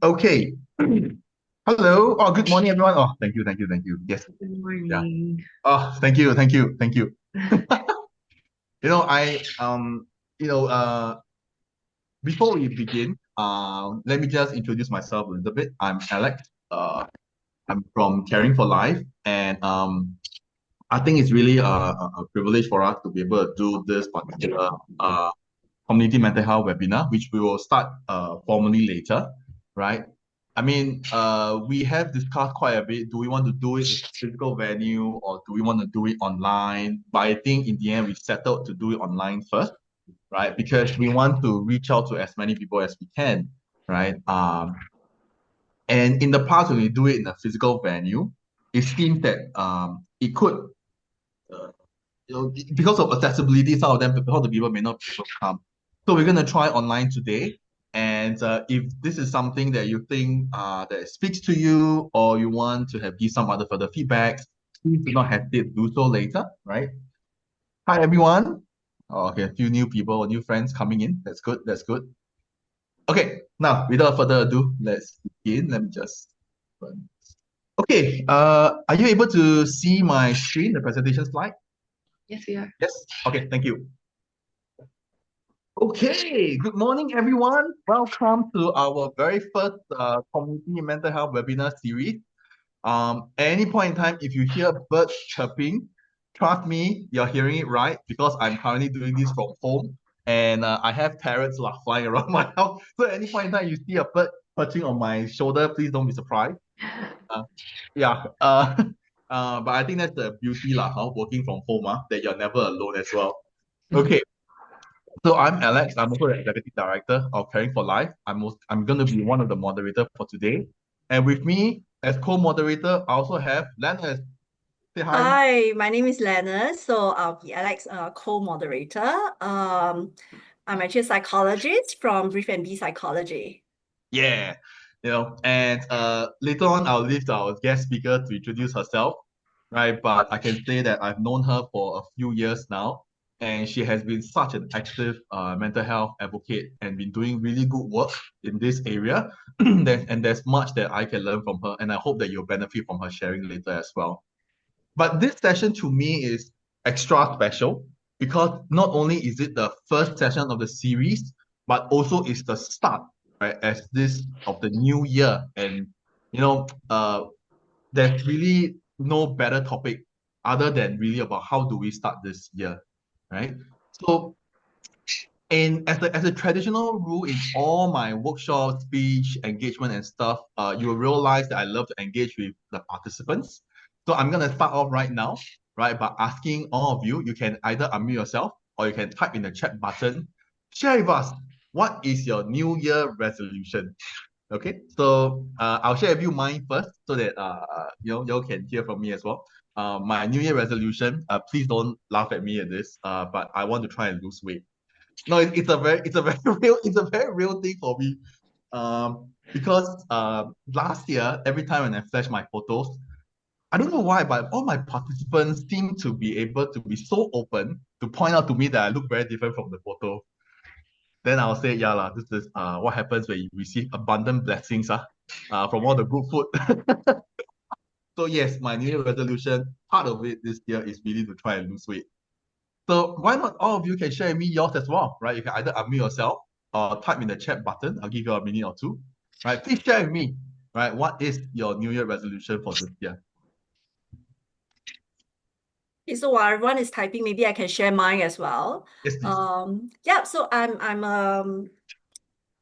Okay. Hello. Oh, good morning, everyone. Oh, thank you, thank you, thank you. Yes. Good Yeah. morning. Oh, thank you, thank you, thank you. You know, you know, before we begin, let me just introduce myself a little bit. I'm Alex. I'm from Caring for Life, and I think it's really a privilege for us to be able to do this particular community mental health webinar, which we will start formally later, right? I mean, we have discussed quite a bit. Do we want to do it in a physical venue or do we want to do it online? But I think in the end, we settled to do it online first, right? Because we want to reach out to as many people as we can, right? And in the past, when we do it in a physical venue, it seems that it could, uh, because of accessibility, some of them, because of the people may not be able to come. So we're gonna try online today. And if this is something that you think that speaks to you, or you want to have give some other further feedbacks, please do not hesitate to do so later, right? Hi everyone. Oh, okay, a few new people, new friends coming in. That's good. That's good. Okay, now without further ado, let's begin. Let me just. Okay. Are you able to see my screen, the presentation slide? Yes, we are. Yes. Okay. Thank you. Okay, good morning, everyone. Welcome to our very first community mental health webinar series. At any point in time, if you hear birds chirping, trust me, you're hearing it right because I'm currently doing this from home and I have parrots flying around my house. So at any point in time, you see a bird perching on my shoulder, please don't be surprised. Uh, yeah, but I think that's the beauty working from home, that you're never alone as well. Okay, so I'm Alex. I'm also the executive director of Caring for Life. I'm going to be one of the moderators for today. And with me as co-moderator, I also have Lanurse. Say hi. Hi, my name is Lanurse. So I'll be Alex, co-moderator. I'm actually a psychologist from Brief and Be Psychology. Yeah. And later on, I'll leave our guest speaker to introduce herself, right? But I can say that I've known her for a few years now, and she has been such an active mental health advocate and been doing really good work in this area. There's much that I can learn from her, and I hope that you'll benefit from her sharing later as well. But this session to me is extra special because not only is it the first session of the series, but also it's the start, right, as this of the new year. And you know, there's really no better topic other than really about how do we start this year, right? So and as a traditional rule in all my workshop, speech, engagement, and stuff, you will realize that I love to engage with the participants. So I'm gonna start off right now, right, by asking all of you. You can either unmute yourself or you can type in the chat button. Share with us what is your New Year resolution. Okay, so I'll share with you mine first so that you can hear from me as well. My New Year resolution. Please don't laugh at me at this. But I want to try and lose weight. No, it's a very real thing for me. Because last year, every time when I flash my photos, I don't know why, but all my participants seem to be able to be so open to point out to me that I look very different from the photo. Then I'll say, yeah, lah, this is what happens when you receive abundant blessings from all the good food. So yes, my New Year resolution, part of it this year is really to try and lose weight. So why not all of you can share with me yours as well, right? You can either unmute yourself or type in the chat button. I'll give you a minute or two, right? Please share with me, right? What is your New Year resolution for this year? Okay, so while everyone is typing, maybe I can share mine as well. Yes, please. Yeah, so I'm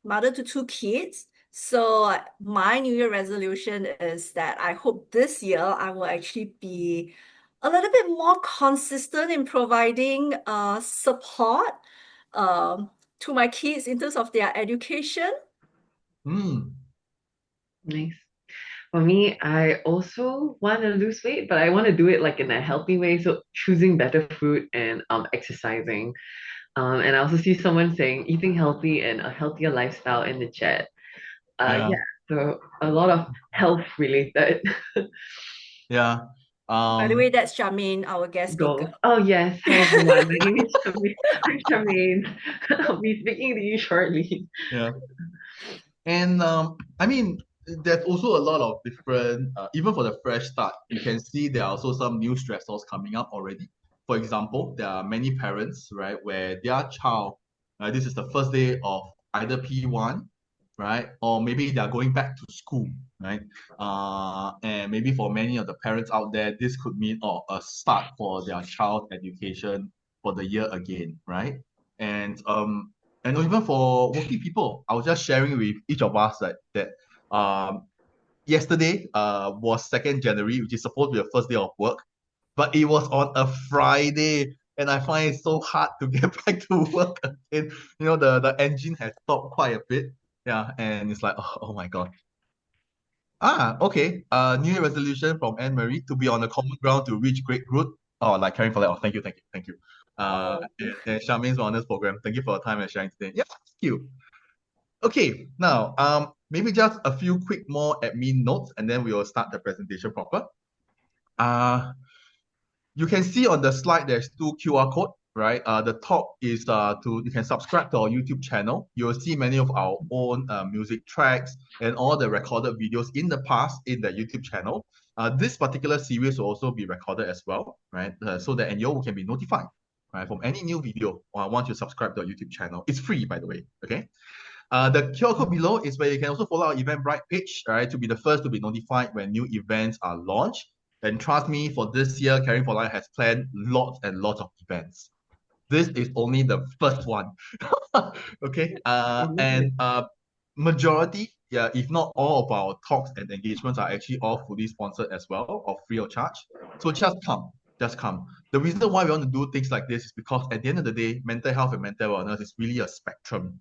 mother to two kids. So my New Year resolution is that I hope this year I will actually be a little bit more consistent in providing support to my kids in terms of their education. Hmm. Nice. For me, I also want to lose weight, but I want to do it like in a healthy way. So choosing better food and exercising. And I also see someone saying eating healthy and a healthier lifestyle in the chat. Yeah. Yeah, so a lot of health related Yeah. By the way, that's Sharmain, our guest speaker. goals. Oh yes, hi everyone. My name is Sharmain. I'm Sharmain. I'll be speaking to you shortly. Yeah. And I mean, there's also a lot of different, even for the fresh start, you can see there are also some new stressors coming up already. For example, there are many parents, right, where their child, this is the first day of either P1, right, or maybe they're going back to school, right? And maybe for many of the parents out there, this could mean a start for their child education for the year again, right? And and even for working people, I was just sharing with each of us that yesterday was 2nd January, which is supposed to be the first day of work, but it was on a Friday, and I find it so hard to get back to work again. You know, the engine has stopped quite a bit. Yeah, and it's like, oh my God. Okay. New Year resolution from Anne Marie to be on a common ground to reach great growth. Oh, like caring for that. Oh, thank you, thank you, thank you. Oh, And Charmaine's wellness program. Thank you for your time and sharing today. Yeah, thank you. Okay, now maybe just a few quick more admin notes, and then we will start the presentation proper. You can see on the slide there's two QR code, right? The top is you can subscribe to our YouTube channel. You will see many of our own music tracks and all the recorded videos in the past in the YouTube channel. This particular series will also be recorded as well, right? So that and you can be notified, right, from any new video once you subscribe to our YouTube channel. It's free, by the way. Okay. The QR code below is where you can also follow our Eventbrite page, right, to be the first to be notified when new events are launched. And trust me, for this year, Caring for Life has planned lots and lots of events. This is only the first one. Okay. And majority, yeah, if not all of our talks and engagements are actually all fully sponsored as well, or free of charge. So just come. Just come. The reason why we want to do things like this is because at the end of the day, mental health and mental wellness is really a spectrum,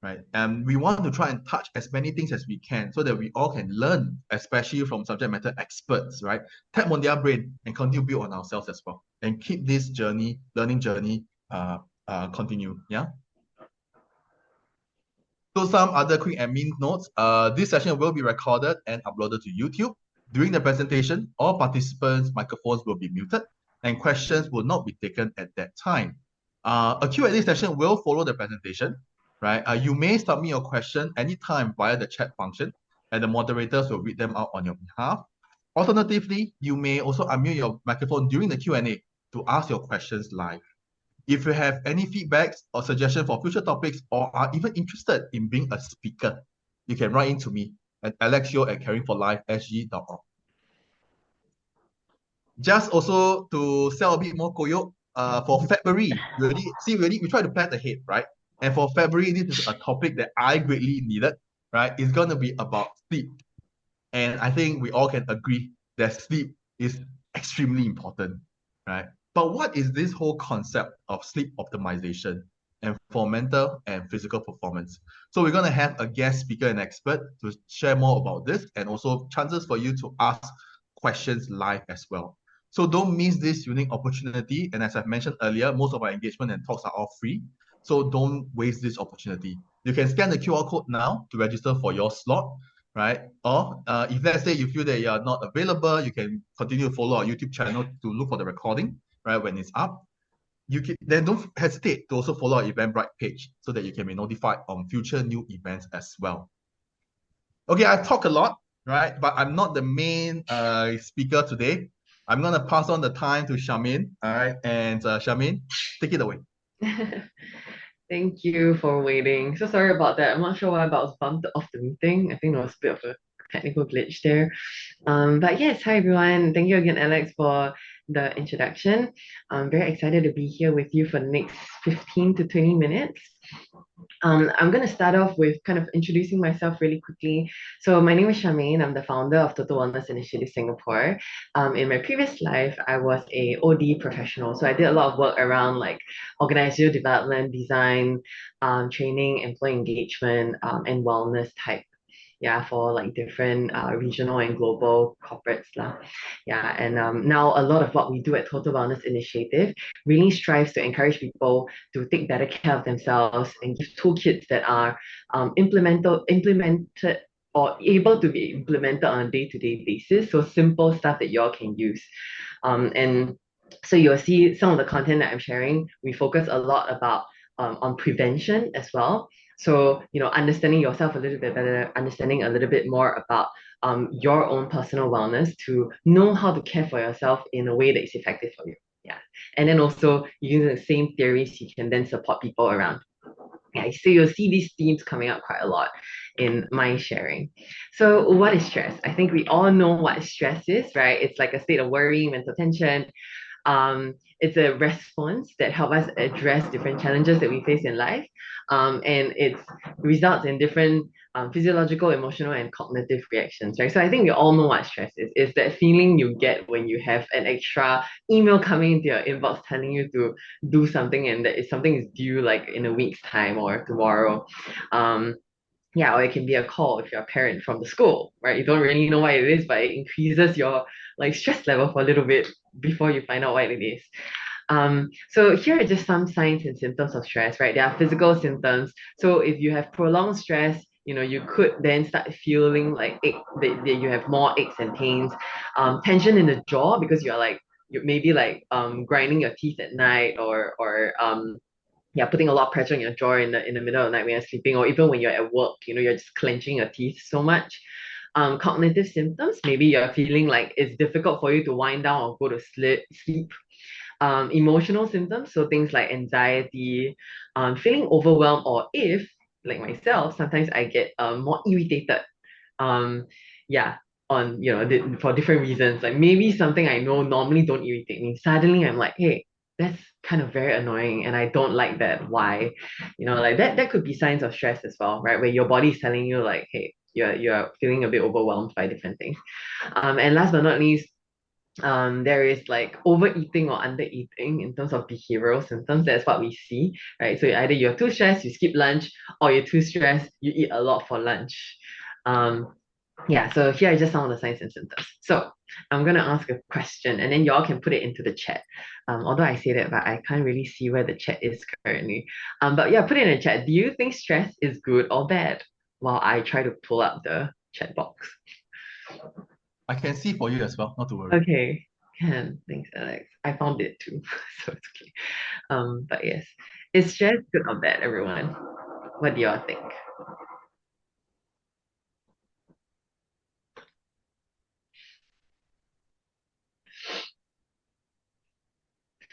right? And we want to try and touch as many things as we can so that we all can learn, especially from subject matter experts, right? Tap on their brain and continue to build on ourselves as well, and keep this journey, learning journey, continue. Yeah. So some other quick admin notes. This session will be recorded and uploaded to YouTube. During the presentation, all participants' microphones will be muted and questions will not be taken at that time. A Q&A session will follow the presentation, right? You may submit your question anytime via the chat function, and the moderators will read them out on your behalf. Alternatively, you may also unmute your microphone during the Q&A to ask your questions live. If you have any feedbacks or suggestions for future topics or are even interested in being a speaker, you can write into me at alexyo@caringforlifesg.org. Just also to sell a bit more koyo, for February, we try to plan ahead, right? And for February, this is a topic that I greatly needed, right? It's going to be about sleep. And I think we all can agree that sleep is extremely important, right? But what is this whole concept of sleep optimization and for mental and physical performance? So we're going to have a guest speaker and expert to share more about this, and also chances for you to ask questions live as well. So don't miss this unique opportunity. And as I've mentioned earlier, most of our engagement and talks are all free. So don't waste this opportunity. You can scan the QR code now to register for your slot, right? Or if let's say you feel that you are not available, you can continue to follow our YouTube channel to look for the recording, right, when it's up. Then don't hesitate to also follow our Eventbrite page so that you can be notified on future new events as well. Okay, I've talked a lot, right? But I'm not the main speaker today. I'm going to pass on the time to Sharmain, all right? And Sharmain, take it away. Thank you for waiting. So sorry about that. I'm not sure why, but I was bumped off the meeting. I think there was a bit of a technical glitch there. But yes, hi everyone. Thank you again, Alex, for the introduction. I'm very excited to be here with you for the next 15 to 20 minutes. I'm going to start off with kind of introducing myself really quickly. So my name is Sharmain. I'm the founder of Total Wellness Initiative Singapore. In my previous life, I was a OD professional. So I did a lot of work around like organizational development, design, training, employee engagement, and wellness type, yeah, for like different regional and global corporates lah. Yeah, and now a lot of what we do at Total Wellness Initiative really strives to encourage people to take better care of themselves and give toolkits that are implemented or able to be implemented on a day-to-day basis. So simple stuff that y'all can use. And so you'll see some of the content that I'm sharing, we focus a lot about on prevention as well. So, understanding yourself a little bit better, understanding a little bit more about your own personal wellness to know how to care for yourself in a way that is effective for you. Yeah. And then also using the same theories, you can then support people around. Yeah, so you'll see these themes coming up quite a lot in my sharing. So, what is stress? I think we all know what stress is, right? It's like a state of worry, mental tension, it's a response that helps us address different challenges that we face in life. And it results in different physiological, emotional, and cognitive reactions, right? So I think we all know what stress is. It's that feeling you get when you have an extra email coming into your inbox telling you to do something and that something is due like in a week's time or tomorrow. Um, yeah, or it can be a call if you're a parent from the school, right? You don't really know what it is, but it increases your like stress level for a little bit before you find out what it is. So here are just some signs and symptoms of stress, right? There are physical symptoms. So if you have prolonged stress, you could then start feeling like that you have more aches and pains, tension in the jaw because you're maybe like grinding your teeth at night or yeah, putting a lot of pressure on your jaw in the middle of the night when you're sleeping, or even when you're at work, you're just clenching your teeth so much. Cognitive symptoms, maybe you're feeling like it's difficult for you to wind down or go to sleep. Emotional symptoms, so things like anxiety, feeling overwhelmed, or if, like myself, sometimes I get more irritated. Um, yeah, on for different reasons. Like maybe something I know normally don't irritate me. Suddenly I'm like, hey, that's kind of very annoying, and I don't like that. Why? Like that could be signs of stress as well, right? Where your body is telling you like, hey, you're feeling a bit overwhelmed by different things. And last but not least, there is like overeating or undereating in terms of behavioral symptoms. That's what we see, right? So either you're too stressed, you skip lunch, or you're too stressed, you eat a lot for lunch. Um, yeah, so here are just some of the signs and symptoms. So I'm gonna ask a question, and then y'all can put it into the chat. Although I say that, but I can't really see where the chat is currently. But yeah, put it in the chat. Do you think stress is good or bad? While I try to pull up the chat box. I can see for you as well, not to worry. Okay, can. Thanks, Alex. I found it too, so it's okay. But yes, is stress good or bad, everyone? What do y'all think?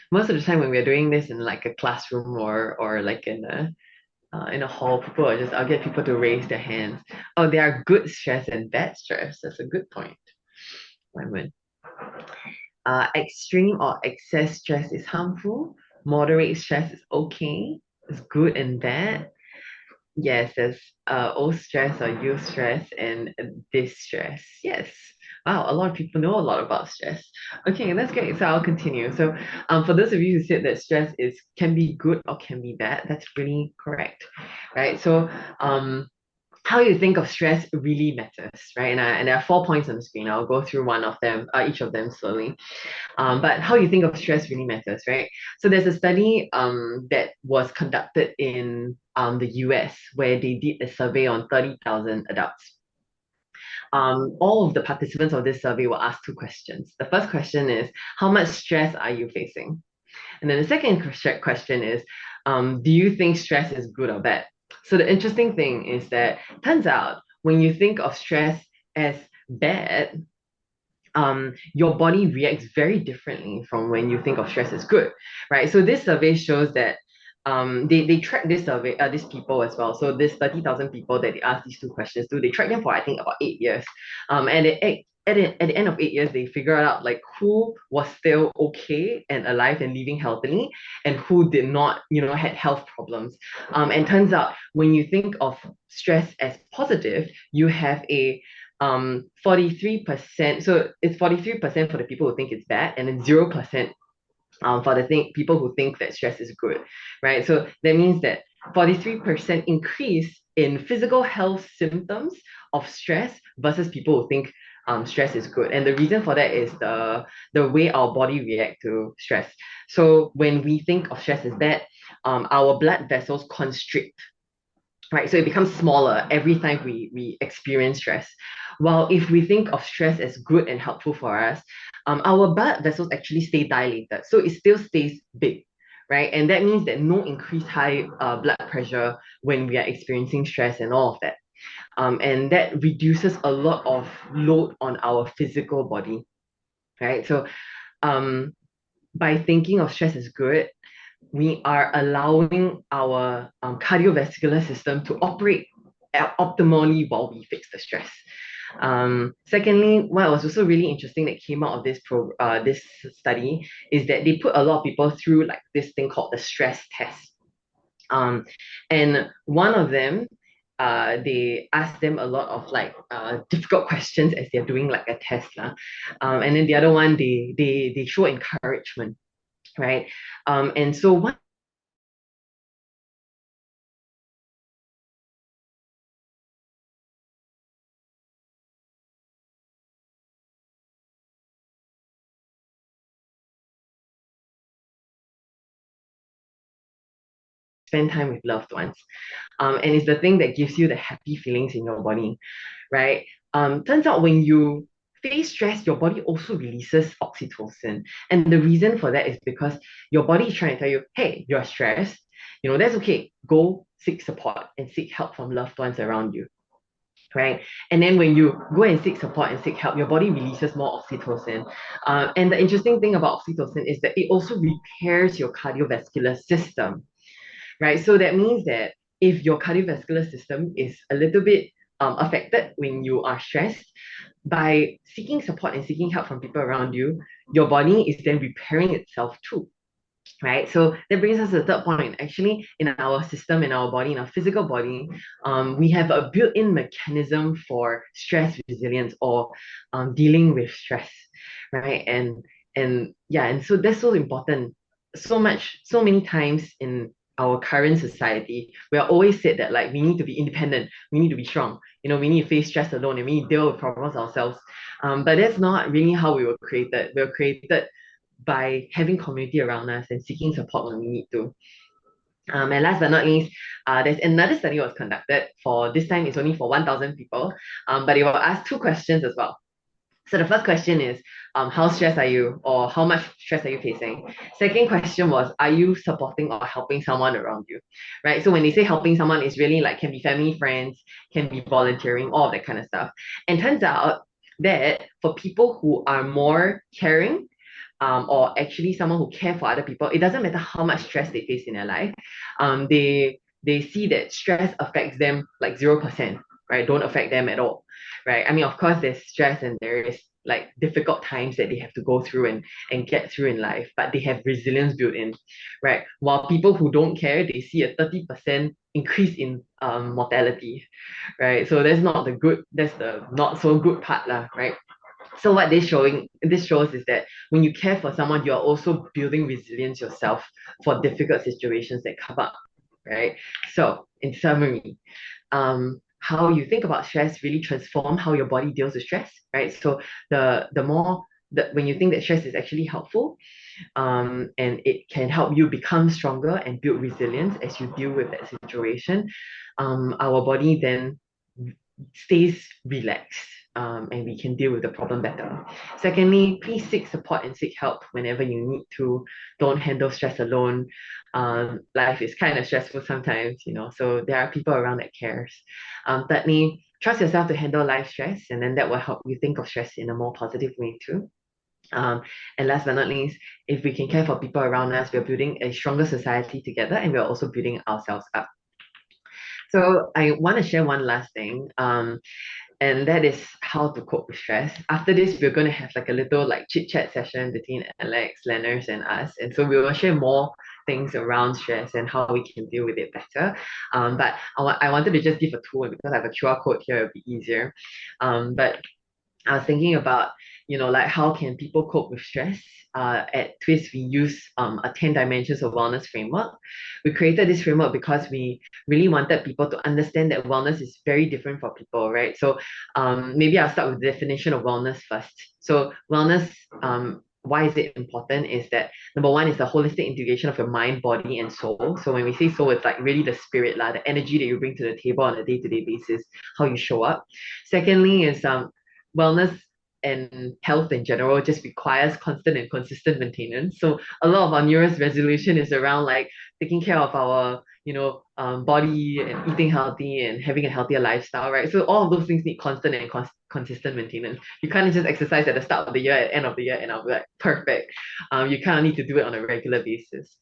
Most of the time when we're doing this in like a classroom or like in a hall, I'll get people to raise their hands. Oh, there are good stress and bad stress. That's a good point. Lemon. Extreme or excess stress is harmful. Moderate stress is okay. It's good and bad. Yes, there's stress or eustress and distress. Yes. Wow, a lot of people know a lot about stress. Okay, that's great. So I'll continue. So for those of you who said that stress can be good or can be bad, that's really correct. Right. So how you think of stress really matters, right? And there are 4 points on the screen. I'll go through one of them, each of them slowly. But how you think of stress really matters, right? So there's a study that was conducted in the US where they did a survey on 30,000 adults. All of the participants of this survey were asked two questions. The first question is, how much stress are you facing? And then the second question is, do you think stress is good or bad? So the interesting thing is that turns out when you think of stress as bad, your body reacts very differently from when you think of stress as good, right? So this survey shows that they track this survey these people as well. So this 30,000 people that they asked these two questions to, they tracked them for I think about 8 years. And at the end of 8 years, they figured out like who was still okay and alive and living healthily, and who did not, had health problems. And turns out when you think of stress as positive, you have a 43%. So it's 43% for the people who think it's bad, and then 0% for the people who think that stress is good, right? So that means that 43% increase in physical health symptoms of stress versus people who think stress is good. And the reason for that is the way our body react to stress. So when we think of stress as bad, our blood vessels constrict, right? So it becomes smaller every time we experience stress. While if we think of stress as good and helpful for us, our blood vessels actually stay dilated. So it still stays big, right? And that means that no increased high blood pressure when we are experiencing stress and all of that. And that reduces a lot of load on our physical body, right? So um, by thinking of stress as good, we are allowing our cardiovascular system to operate optimally while we fix the stress. Secondly, what was also really interesting that came out of this study is that they put a lot of people through like this thing called the stress test. And one of them, they ask them a lot of like difficult questions as they're doing like a test. And then the other one, they show encouragement, right? And so one spend time with loved ones. And it's the thing that gives you the happy feelings in your body, right? Turns out when you face stress, your body also releases oxytocin. And the reason for that is because your body is trying to tell you, hey, you're stressed. That's okay. Go seek support and seek help from loved ones around you, right? And then when you go and seek support and seek help, your body releases more oxytocin. And the interesting thing about oxytocin is that it also repairs your cardiovascular system, right? So that means that if your cardiovascular system is a little bit affected when you are stressed, by seeking support and seeking help from people around you, your body is then repairing itself too, right? So that brings us to the third point. Actually, in our system, in our body, in our physical body, we have a built-in mechanism for stress resilience or dealing with stress, right? And yeah, and so that's so important. So many times in our current society, we are always said that like we need to be independent, we need to be strong, we need to face stress alone, and we need to deal with problems ourselves. But that's not really how we were created. We were created by having community around us and seeking support when we need to. And last but not least, there's another study was conducted for this time. It's only for 1,000 people, but it will ask two questions as well. So the first question is, how stressed are you, or how much stress are you facing? Second question was, are you supporting or helping someone around you, right? So when they say helping someone, it's really like can be family, friends, can be volunteering, all of that kind of stuff. And turns out that for people who are more caring, or actually someone who care for other people, it doesn't matter how much stress they face in their life. They see that stress affects them like 0%, right? Don't affect them at all, right? I mean, of course, there's stress and there is like difficult times that they have to go through and get through in life, but they have resilience built in, right? While people who don't care, they see a 30% increase in mortality, right? So that's the not so good part, lah, right? So what this shows is that when you care for someone, you are also building resilience yourself for difficult situations that come up, right? So in summary, how you think about stress really transform how your body deals with stress, right? So the more that when you think that stress is actually helpful, and it can help you become stronger and build resilience as you deal with that situation, our body then stays relaxed, and we can deal with the problem better. Secondly, please seek support and seek help whenever you need to. Don't handle stress alone. Life is kind of stressful sometimes, so there are people around that cares. Thirdly, trust yourself to handle life stress, and then that will help you think of stress in a more positive way too. And last but not least, if we can care for people around us, we're building a stronger society together, and we're also building ourselves up. So I want to share one last thing, and that is how to cope with stress. After this, we're going to have like a little like chit chat session between Alex, Lanurse, and us, and so we will share more things around stress and how we can deal with it better. But I wanted to just give a tool, and because I have a QR code here, it'll be easier. But I was thinking about, like how can people cope with stress? At Twist, we use a 10 dimensions of wellness framework. We created this framework because we really wanted people to understand that wellness is very different for people, right? So maybe I'll start with the definition of wellness first. So wellness, why is it important is that number one is the holistic integration of your mind, body, and soul. So when we say soul, it's like really the spirit, the energy that you bring to the table on a day-to-day basis, how you show up. Secondly is wellness and health in general just requires constant and consistent maintenance. So a lot of our New Year's resolution is around like taking care of our body and eating healthy and having a healthier lifestyle, right? So all of those things need constant and consistent maintenance. You can't just exercise at the start of the year, at the end of the year, and I'll be like, perfect. You kind of need to do it on a regular basis.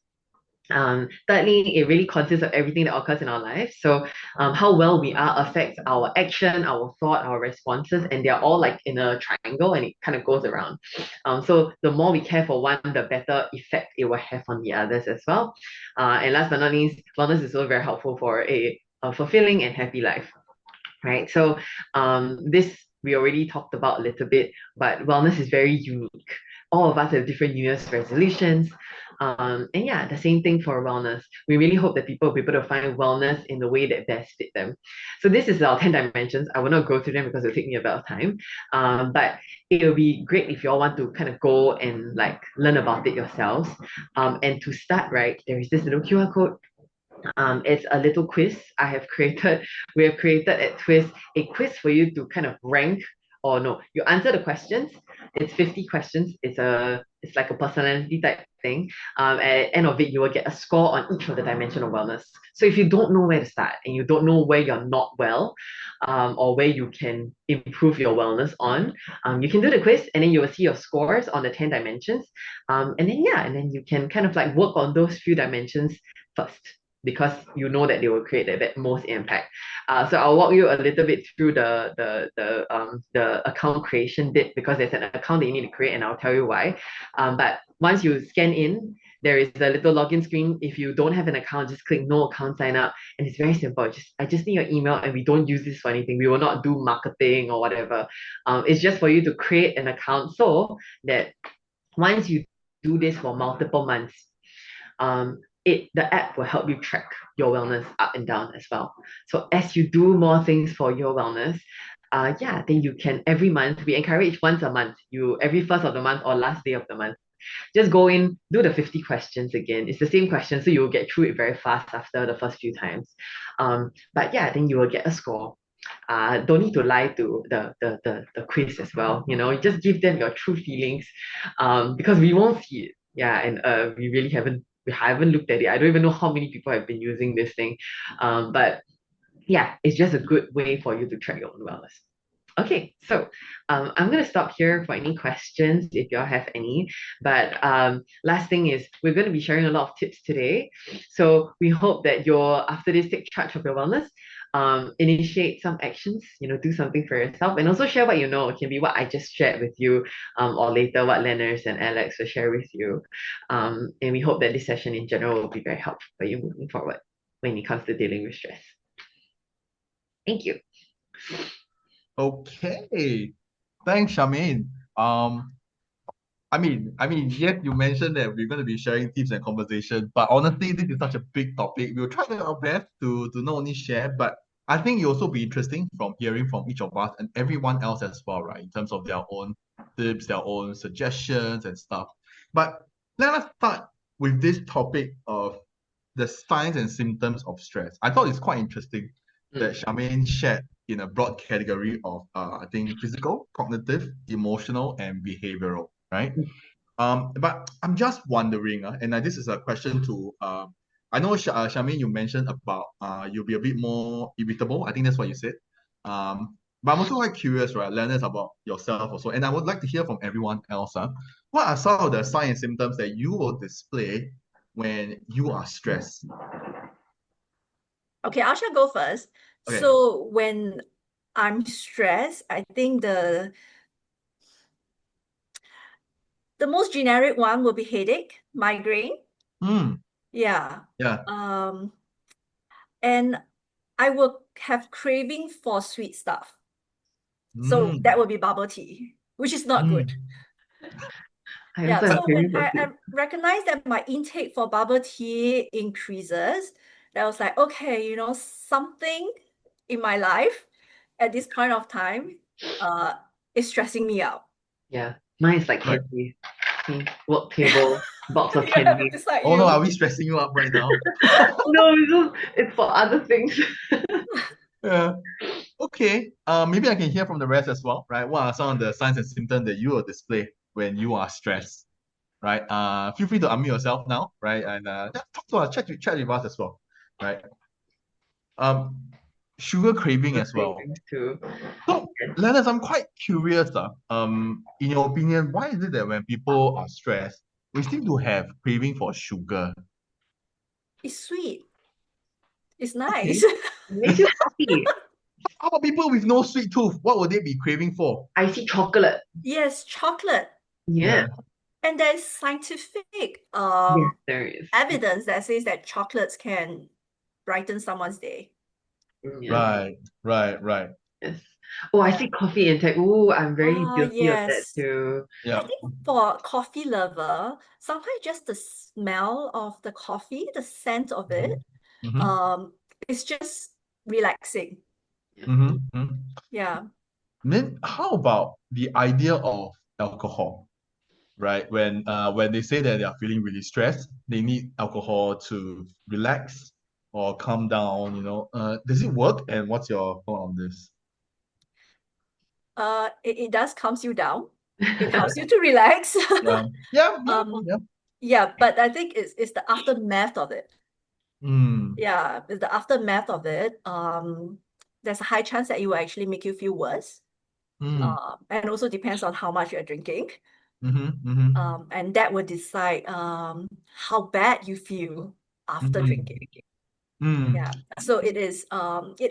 Thirdly, it really consists of everything that occurs in our life. So, how well we are affects our action, our thought, our responses, and they're all like in a triangle, and it kind of goes around. So the more we care for one, the better effect it will have on the others as well. And last but not least, wellness is also very helpful for a fulfilling and happy life, right? So, this we already talked about a little bit, but wellness is very unique. All of us have different New Year's resolutions. And yeah, the same thing for wellness. We really hope that people will be able to find wellness in the way that best fit them. So this is our 10 dimensions. I will not go through them because it'll take me a bit of time. But it will be great if you all want to kind of go and like learn about it yourselves. And to start, right, there is this little QR code. It's a little quiz I have created. We have created at Twist a quiz for you to kind of rank, or no, you answer the questions. It's 50 questions. It's like a personality type thing. At the end of it, you will get a score on each of the dimension of wellness. So if you don't know where to start and you don't know where you're not well, or where you can improve your wellness on, you can do the quiz and then you will see your scores on the 10 dimensions. And then you can kind of like work on those few dimensions first, because you know that they will create that most impact. So I'll walk you a little bit through the account creation bit, because there's an account that you need to create, and I'll tell you why. But once you scan in, there is a little login screen. If you don't have an account, just click no account, sign up, and it's very simple. I just need your email, and we don't use this for anything. We will not do marketing or whatever. It's just for you to create an account so that once you do this for multiple months, the app will help you track your wellness up and down as well. So as you do more things for your wellness, then you can every month, we encourage once a month, you every first of the month or last day of the month, just go in, do the 50 questions again. It's the same question, so you'll get through it very fast after the first few times. Then you will get a score. Don't need to lie to the quiz as well. You just give them your true feelings, because we won't see it. Yeah, and we haven't looked at it. I don't even know how many people have been using this thing. But yeah, it's just a good way for you to track your own wellness. Okay, so I'm going to stop here for any questions if y'all have any. But last thing is, we're going to be sharing a lot of tips today. So we hope that after this, take charge of your wellness, initiate some actions, do something for yourself, and also share what you know. It can be what I just shared with you, or later what Lanurse and Alex will share with you. And we hope that this session in general will be very helpful for you moving forward when it comes to dealing with stress. Thank you. Okay, thanks, Sharmain. Yes, you mentioned that we're going to be sharing tips and conversation, but honestly, this is such a big topic. We'll try our best to not only share, but I think it'll also be interesting from hearing from each of us and everyone else as well, right? In terms of their own tips, their own suggestions and stuff. But let us start with this topic of the signs and symptoms of stress. I thought it's quite interesting that Sharmain shared in a broad category of I think physical, cognitive, emotional, and behavioral, right? But I'm just wondering, and this is a question to I know Sharmain, you mentioned about you'll be a bit more irritable. I think that's what you said. But I'm also quite curious, right? Learn us about yourself also, and I would like to hear from everyone else. What are some of the signs and symptoms that you will display when you are stressed? Okay, I shall go first. Okay. So when I'm stressed, I think the most generic one will be headache, migraine. Yeah. Yeah. And I will have craving for sweet stuff. So that will be bubble tea, which is not good. Yeah, so when I recognize that my intake for bubble tea increases, I was like, okay, something in my life at this point of time is stressing me out. Yeah, mine is like candy. Work table, box of candy. Oh no, are we stressing you up right now? No, it's for other things. Yeah. Okay. Maybe I can hear from the rest as well, right? What are some of the signs and symptoms that you will display when you are stressed, right? Feel free to unmute yourself now, right? And yeah, talk to us, chat with us as well, right? Um, Sugar craving The as well. cravings too. So, Yes. Lennox, I'm quite curious. In your opinion, why is it that when people are stressed, we seem to have craving for sugar? It's sweet. It's Okay. nice. It makes you happy. How about people with no sweet tooth? What would they be craving for? Icy chocolate. Yes, chocolate. Yeah. Yeah. And there's scientific Yes, there is. evidence that says that chocolates can brighten someone's day. Yeah. Right, right, right. Yes. Oh, I Yeah. see coffee intake. Ooh, I'm very Oh, guilty of that yes. too. I Yeah. think for coffee lover, sometimes just the smell of the coffee, the scent of it, Mm-hmm. um, it's just relaxing. Yeah. Mm-hmm. Yeah. Then how about the idea of alcohol, right? When they say that they are feeling really stressed, they need alcohol to relax or calm down, does it work? And what's your thought on this? It does calms you down. It helps you to relax. Yeah. Yeah, yeah, Um, yeah. yeah, but I think it's the aftermath of it. Mm, Yeah, it's the aftermath of it. There's a high chance that it will actually make you feel worse. mm, And also depends on how much you're drinking. mm-hmm, mm-hmm, And that will decide how bad you feel after mm-hmm, drinking. mm, Yeah. So it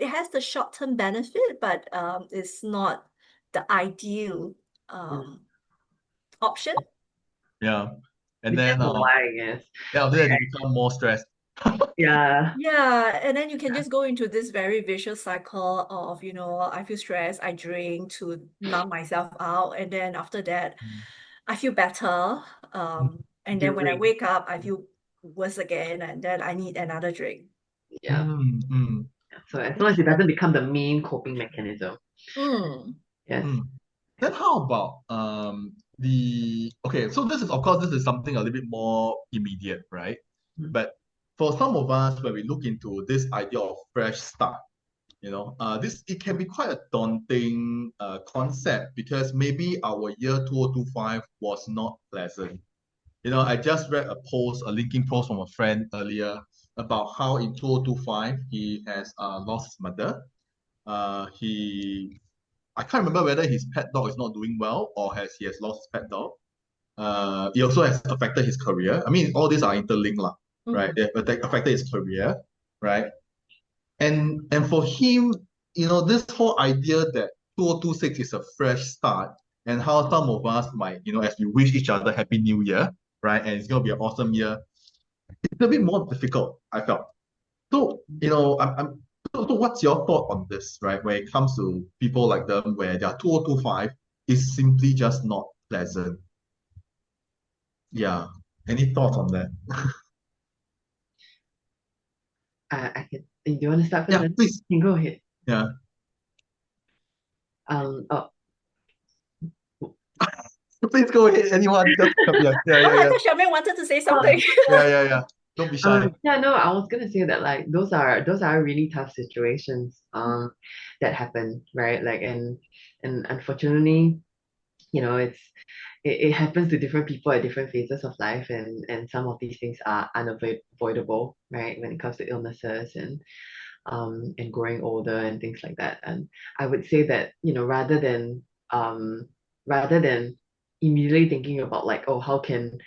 has the short-term benefit, but it's not the ideal um option. yeah. And then Depends on why, I guess. yeah, after that you become more stressed. Yeah. Yeah, and then you can just go into this very vicious cycle of, I feel stressed, I drink to numb myself out, and then after that, I feel better. And then You when I drink. wake up, I feel worse again, and then I need another drink. Yeah. Mm, mm, So as long as it doesn't become the main coping mechanism. Mm. Yes. mm. Then how about the okay, so this is of course this is something a little bit more immediate, right? Mm. But for some of us, when we look into this idea of fresh start, this it can be quite a daunting concept because maybe our year 2025 was not pleasant. I just read a post, a linking post from a friend earlier about how in 2025 he has lost his mother. He I can't remember whether his pet dog is not doing well or he has lost his pet dog. It also has affected his career. I mean, all these are interlinked, lah, right? Mm. They have affected his career, right? And for him, this whole idea that 2026 is a fresh start, and how some of us might, as we wish each other Happy New Year, right? And it's gonna be an awesome year. It's a bit more difficult, I felt. So, so what's your thought on this, right? When it comes to people like them where their 2025 is simply just not pleasant. Yeah. Any thoughts on that? I can. Do you want to start first? Yeah, Then? please. You can go ahead. Yeah. Oh, Please go ahead. Anyone just come. Yeah, yeah, yeah, Oh, I yeah. thought Sharmain wanted to say oh, something. Yeah, yeah, yeah. Don't be shy. yeah, no, I was gonna say that like those are really tough situations that happen, right? Like and unfortunately, it happens to different people at different phases of life, and some of these things are unavoidable, right? When it comes to illnesses and growing older and things like that. And I would say that, rather than immediately thinking about like, oh, how can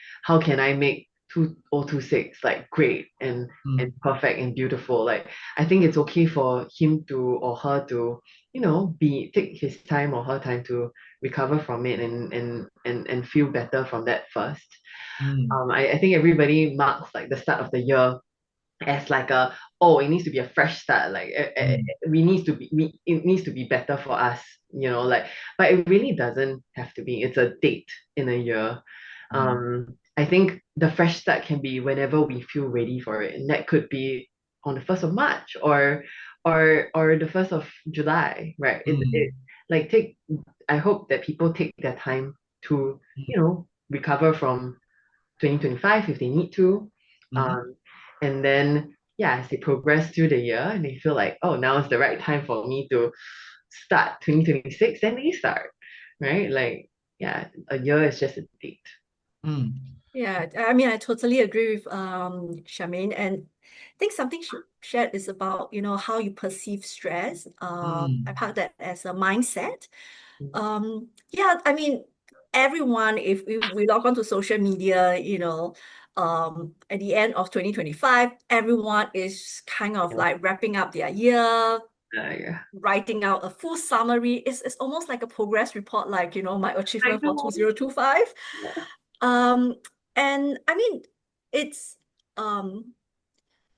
I make 2026 like great and Mm, perfect and beautiful? Like I think it's okay for him to or her to, be take his time or her time to recover from it and feel better from that first. mm, I think everybody marks like the start of the year as like it needs to be a fresh start, like mm, it needs to be better for us, like, but it really doesn't have to be. It's a date in a year. mm, I think the fresh start can be whenever we feel ready for it, and that could be on the 1st of March or the 1st of July, right? It mm, like take I hope that people take their time to, recover from 2025 if they need to. mm, Um, and then yeah, as they progress through the year and they feel like, oh, now is the right time for me to start 2026, then they start, right? Like, yeah, a year is just a date. Mm, Yeah, I mean, I totally agree with Charmaine, and I think something she shared is about, how you perceive stress. I mm, part that as a mindset. Mm. Yeah, I mean, everyone, if we log on to social media, at the end of 2025, everyone is kind of Yeah, like wrapping up their year, yeah. writing out a full summary. It's almost like a progress report, like, my I achievement for know. 2025. Yeah. Um, and I mean, it's um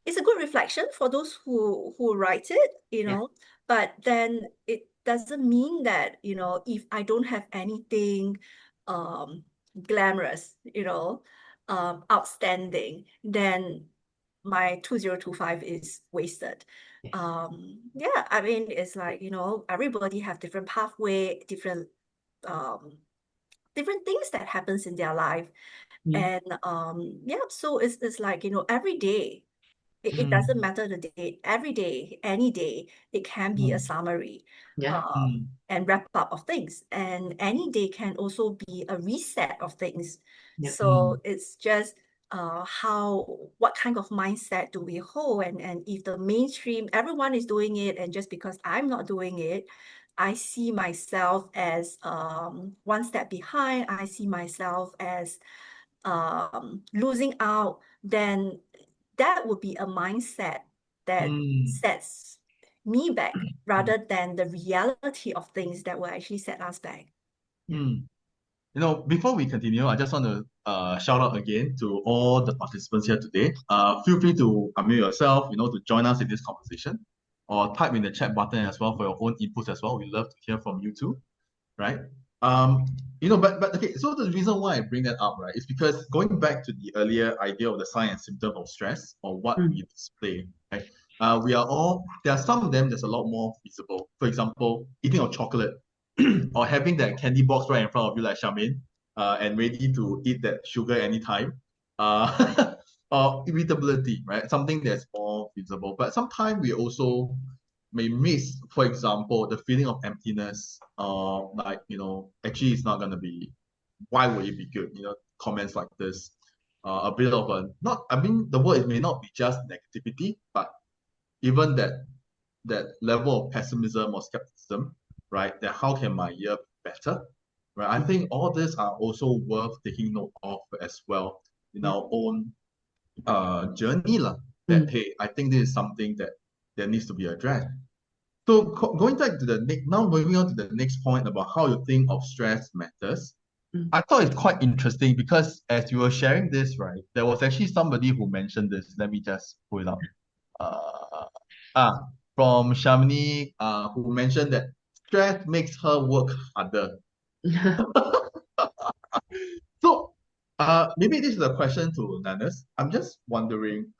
it's a good reflection for those who write it, Yeah. but then it doesn't mean that, if I don't have anything um glamorous, outstanding, then my 2025 is wasted. Yes. Yeah, I mean, it's like, everybody have different pathway, um different things that happens in their life. Mm. And yeah, so it's like, every day, it doesn't mm, matter the date, every day, any day, it can be a mm, summary Yeah. mm, and wrap up of things. And any day can also be a reset of things. Yeah. So it's just what kind of mindset do we hold? And if the mainstream, everyone is doing it, and just because I'm not doing it, I see myself as one step behind. I see myself as losing out, then that would be a mindset that mm, sets me back rather than the reality of things that will actually set us back. Yeah. mm. Before we continue, I just want to shout out again to all the participants here today. Feel free to unmute yourself, to join us in this conversation, or type in the chat button as well for your own inputs as well. We love to hear from you too, right? Um, but okay, so the reason why I bring that up, right, is because going back to the earlier idea of the sign and symptom of stress or what Mm. we display, right? There are some of them that's a lot more visible. For example, eating of chocolate or having that candy box right in front of you, like Charmaine, and ready to eat that sugar anytime. Or irritability, right? Something that's more visible. But sometimes we also may miss, for example, the feeling of emptiness, like, actually it's not gonna be, why would it be good? Comments like this. A bit of a not, I mean, the word may not be just negativity, but even that level of pessimism or skepticism, right? That how can my year be better? Right. I think all these are also worth taking note of as well in Yeah. our own journey lah. That Mm. hey, I think this is something that needs to be addressed. So going back to the next, now moving on to the next point about how you think of stress matters. Mm. I thought it's quite interesting because as you were sharing this, right, there was actually somebody who mentioned this. Let me just pull it up. Uh, ah, from Shamini, who mentioned that stress makes her work harder. So, maybe this is a question to Nanas. I'm just wondering,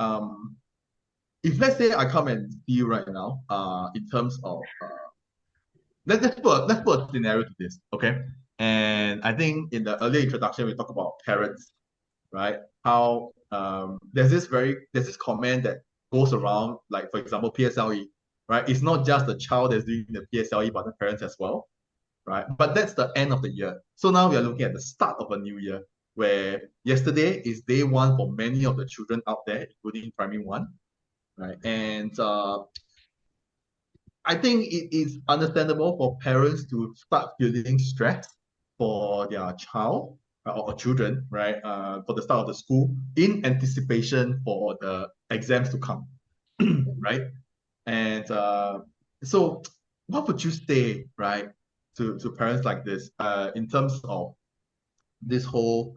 if let's say I come and see you right now, in terms of let's put a scenario to this, okay? And I think in the earlier introduction we talked about parents, right? How there's this comment that goes around, like for example PSLE, right? It's not just the child that's doing the PSLE, but the parents as well, right? But that's the end of the year. So now we are looking at the start of a new year, where yesterday is day one for many of the children out there, including primary one, right? And I think it is understandable for parents to start feeling stress for their child or children, right? For the start of the school in anticipation for the exams to come, right? And so, what would you say, right, to parents like this, in terms of this whole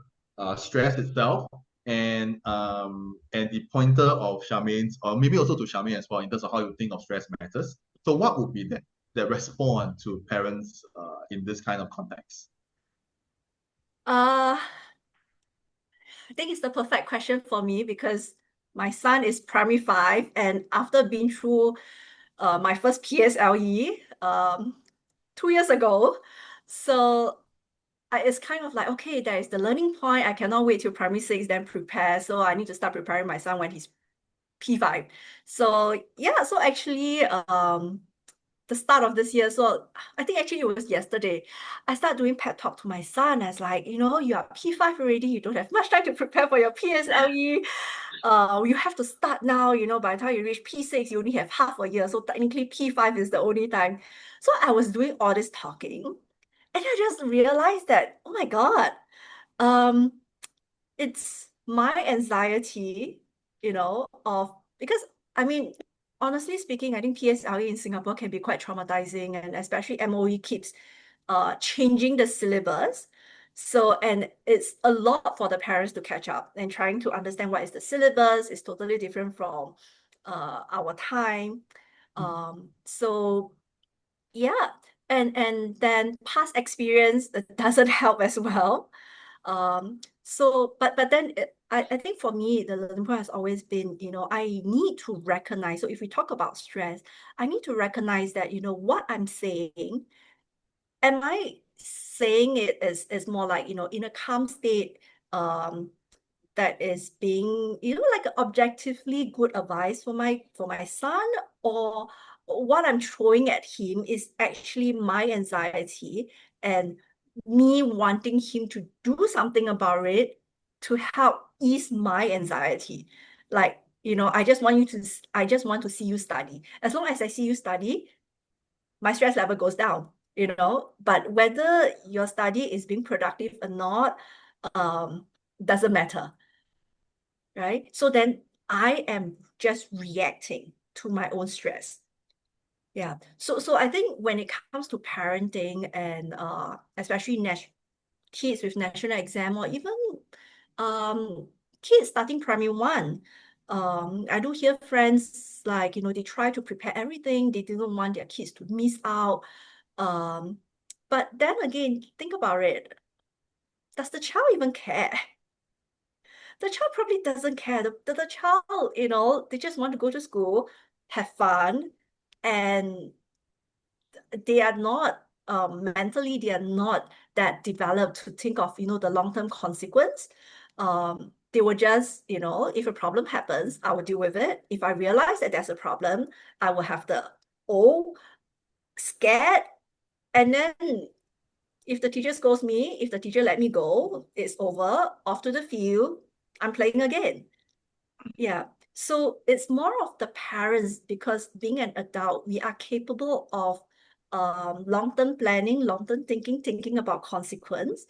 stress itself, and the pointer of Charmaine's, or maybe also to Charmaine as well, in terms of how you think of stress matters. So what would be that response to parents in this kind of context? Uh, I think it's the perfect question for me because my son is primary five, and after being through my first PSLE 2 years ago, so it's kind of like, okay, there is the learning point. I cannot wait till primary six, then prepare. So I need to start preparing my son when he's P5. So yeah, so actually the start of this year, so I think actually it was yesterday, I started doing pep talk to my son as like, you are P5 already, you don't have much time to prepare for your PSLE. You have to start now, by the time you reach P6, you only have half a year. So technically P5 is the only time. So I was doing all this talking and I just realized that, oh my God, um, it's my anxiety, of because I mean, honestly speaking, I think PSLE in Singapore can be quite traumatizing, and especially MOE keeps changing the syllabus. So, and it's a lot for the parents to catch up and trying to understand what is the syllabus is totally different from our time. So yeah, and then past experience doesn't help as well. So but then I think for me the learning point has always been, I need to recognize. So if we talk about stress, I need to recognize that, what I'm saying, am I saying it is more like, in a calm state, that is being, like objectively good advice for my son, or what I'm throwing at him is actually my anxiety and me wanting him to do something about it to help ease my anxiety. Like, I just want to see you study. As long as I see you study, my stress level goes down, but whether your study is being productive or not, doesn't matter, right? So then I am just reacting to my own stress. Yeah. So I think when it comes to parenting and especially kids with national exam, or even um kids starting primary one, I do hear friends like, they try to prepare everything. They didn't want their kids to miss out. But then again, think about it. Does the child even care? The child probably doesn't care. The child, they just want to go to school, have fun, and they are not mentally, they are not that developed to think of, the long-term consequence. They will just, if a problem happens, I will deal with it. If I realize that there's a problem, I will have the scared, and then if the teacher scolds me, if the teacher let me go, it's over, off to the field, I'm playing again. Yeah. So it's more of the parents, because being an adult, we are capable of long-term planning, long-term thinking about consequence.